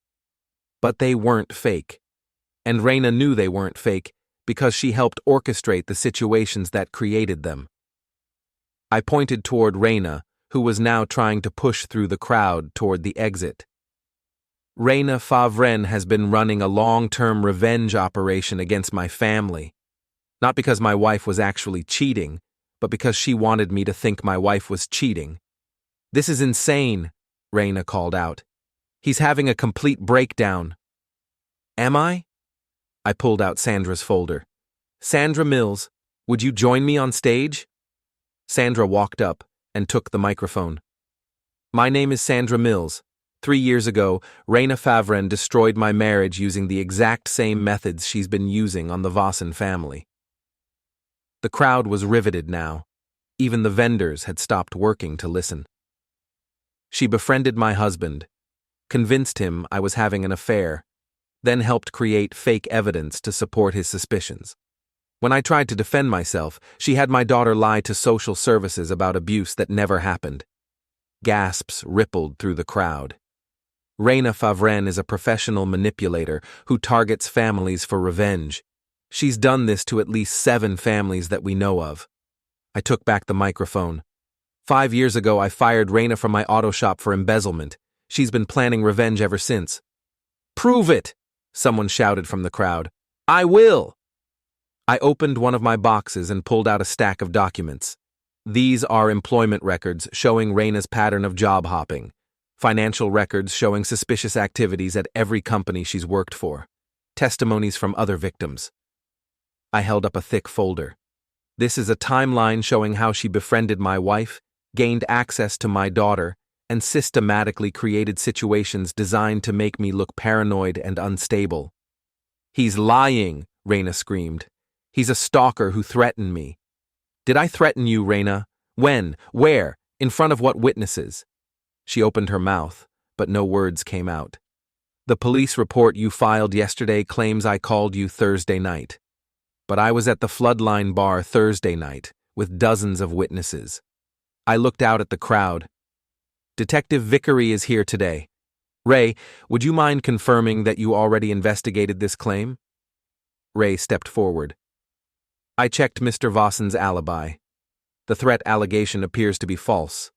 But they weren't fake. And Reina knew they weren't fake because she helped orchestrate the situations that created them. I pointed toward Reina, who was now trying to push through the crowd toward the exit. "Reina Favren has been running a long-term revenge operation against my family. Not because my wife was actually cheating, but because she wanted me to think my wife was cheating. This is insane," Reina called out. "He's having a complete breakdown." "Am I?" I pulled out Sandra's folder. "Sandra Mills, would you join me on stage?" Sandra walked up and took the microphone. "My name is Sandra Mills. 3 years ago, Reina Favren destroyed my marriage using the exact same methods she's been using on the Vossen family." The crowd was riveted now. Even the vendors had stopped working to listen. "She befriended my husband, convinced him I was having an affair, then helped create fake evidence to support his suspicions. When I tried to defend myself, she had my daughter lie to social services about abuse that never happened." Gasps rippled through the crowd. "Reina Favren is a professional manipulator who targets families for revenge. She's done this to at least 7 families that we know of." I took back the microphone. 5 years ago, I fired Reina from my auto shop for embezzlement. She's been planning revenge ever since." "Prove it!" someone shouted from the crowd. "I will!" I opened one of my boxes and pulled out a stack of documents. These are employment records showing Reina's pattern of job hopping, financial records showing suspicious activities at every company she's worked for, testimonies from other victims. I held up a thick folder. This is a timeline showing how she befriended my wife, gained access to my daughter, and systematically created situations designed to make me look paranoid and unstable. "He's lying," Reina screamed. "He's a stalker who threatened me." "Did I threaten you, Reina? When? Where? In front of what witnesses?" She opened her mouth, but no words came out. "The police report you filed yesterday claims I called you Thursday night. But I was at the Floodline bar Thursday night, with dozens of witnesses." I looked out at the crowd. "Detective Vickery is here today. Ray, would you mind confirming that you already investigated this claim?" Ray stepped forward. "I checked Mr. Vossen's alibi. The threat allegation appears to be false."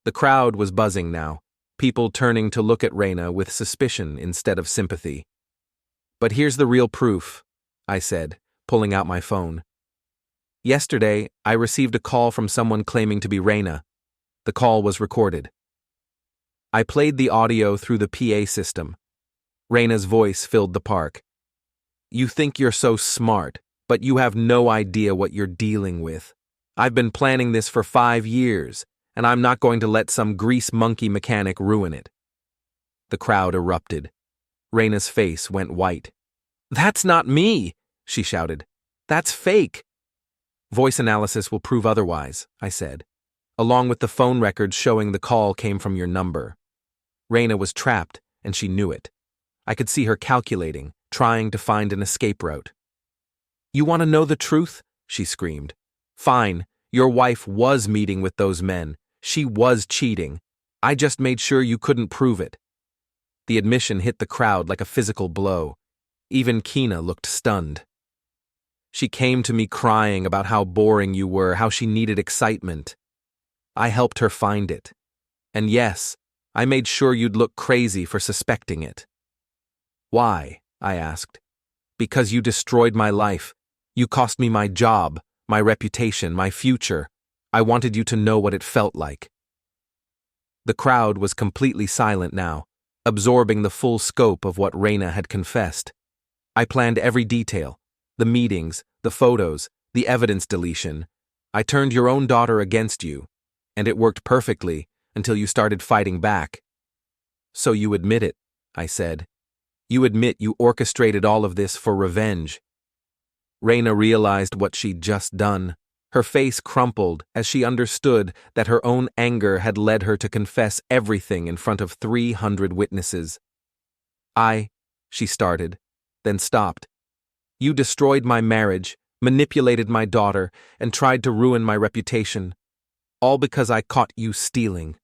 The crowd was buzzing now, people turning to look at Reina with suspicion instead of sympathy. "But here's the real proof," I said, pulling out my phone. "Yesterday, I received a call from someone claiming to be Reina. The call was recorded." I played the audio through the PA system. Reina's voice filled the park. "You think you're so smart, but you have no idea what you're dealing with. I've been planning this for 5 years, and I'm not going to let some grease monkey mechanic ruin it." The crowd erupted. Reina's face went white. "That's not me!" she shouted. "That's fake!" "Voice analysis will prove otherwise," I said, "along with the phone records showing the call came from your number." Reina was trapped, and she knew it. I could see her calculating, trying to find an escape route. "You want to know the truth?" she screamed. "Fine, your wife was meeting with those men. She was cheating. I just made sure you couldn't prove it." The admission hit the crowd like a physical blow. Even Kina looked stunned. "She came to me crying about how boring you were, how she needed excitement. I helped her find it. And yes, I made sure you'd look crazy for suspecting it." "Why?" I asked. "Because you destroyed my life. You cost me my job, my reputation, my future. I wanted you to know what it felt like." The crowd was completely silent now, absorbing the full scope of what Reina had confessed. I planned every detail, the meetings, the photos, the evidence deletion. I turned your own daughter against you, and it worked perfectly until you started fighting back. "So you admit it," I said. "You admit you orchestrated all of this for revenge." Reina realized what she'd just done. Her face crumpled as she understood that her own anger had led her to confess everything in front of 300 witnesses. She started, then stopped. "You destroyed my marriage, manipulated my daughter, and tried to ruin my reputation. All because I caught you stealing."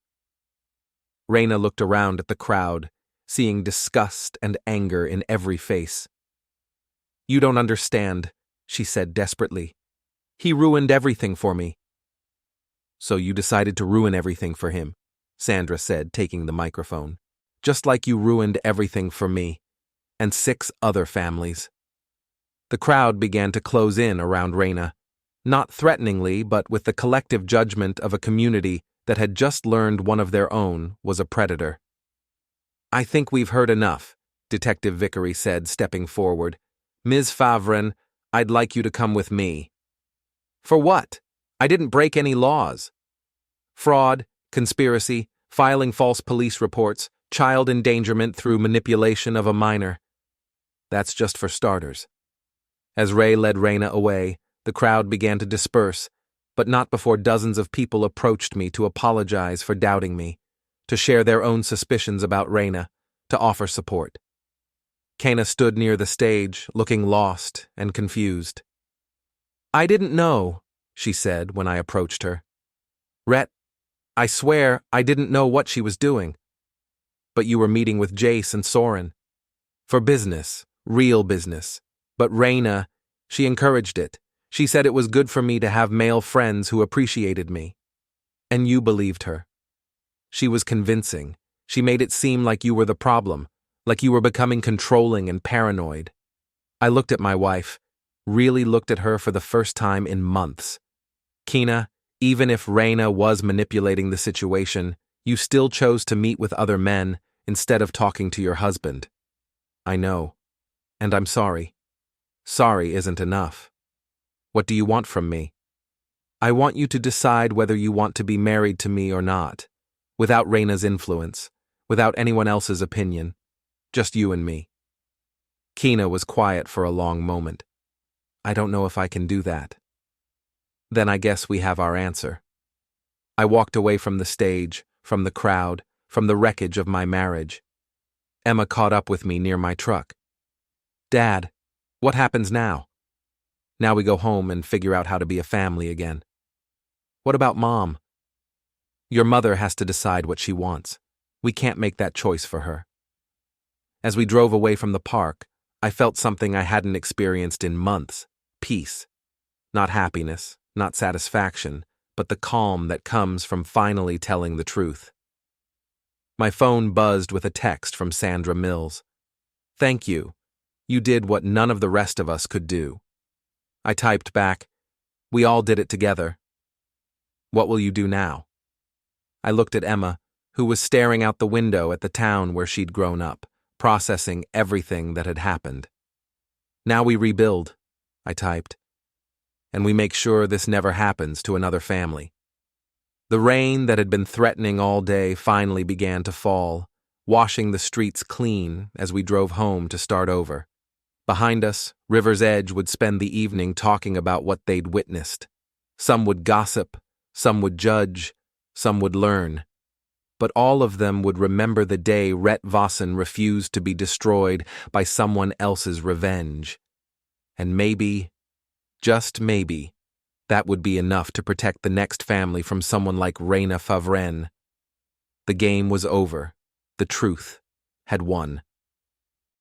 Reina looked around at the crowd, seeing disgust and anger in every face. "You don't understand," she said desperately. "He ruined everything for me." "So you decided to ruin everything for him," Sandra said, taking the microphone. "Just like you ruined everything for me, and 6 other families." The crowd began to close in around Reina, not threateningly, but with the collective judgment of a community that had just learned one of their own was a predator. "I think we've heard enough," Detective Vickery said, stepping forward. "Ms. Favren, I'd like you to come with me." "For what? I didn't break any laws." "Fraud, conspiracy, filing false police reports, child endangerment through manipulation of a minor. That's just for starters." As Ray led Reina away, the crowd began to disperse, but not before dozens of people approached me to apologize for doubting me, to share their own suspicions about Reina, to offer support. Kana stood near the stage, looking lost and confused. "I didn't know," she said when I approached her. "Rhett, I swear I didn't know what she was doing." "But you were meeting with Jace and Soren. For business, real business. But Reina, she encouraged it. She said it was good for me to have male friends who appreciated me. And you believed her. She was convincing. She made it seem like you were the problem, like you were becoming controlling and paranoid." I looked at my wife, really looked at her for the first time in months. "Kina, even if Reina was manipulating the situation, you still chose to meet with other men instead of talking to your husband." "I know. And I'm sorry." "Sorry isn't enough. What do you want from me?" "I want you to decide whether you want to be married to me or not, without Reina's influence, without anyone else's opinion, just you and me." Kina was quiet for a long moment. "I don't know if I can do that." "Then I guess we have our answer." I walked away from the stage, from the crowd, from the wreckage of my marriage. Emma caught up with me near my truck. "Dad, what happens now?" "Now we go home and figure out how to be a family again." "What about Mom?" "Your mother has to decide what she wants. We can't make that choice for her." As we drove away from the park, I felt something I hadn't experienced in months: peace. Not happiness, not satisfaction, but the calm that comes from finally telling the truth. My phone buzzed with a text from Sandra Mills. "Thank you. You did what none of the rest of us could do." I typed back, "We all did it together. What will you do now?" I looked at Emma, who was staring out the window at the town where she'd grown up, processing everything that had happened. "Now we rebuild," I typed, "and we make sure this never happens to another family." The rain that had been threatening all day finally began to fall, washing the streets clean as we drove home to start over. Behind us, River's Edge would spend the evening talking about what they'd witnessed. Some would gossip, some would judge, some would learn. But all of them would remember the day Rhett Vossen refused to be destroyed by someone else's revenge. And maybe, just maybe, that would be enough to protect the next family from someone like Reina Favren. The game was over. The truth had won.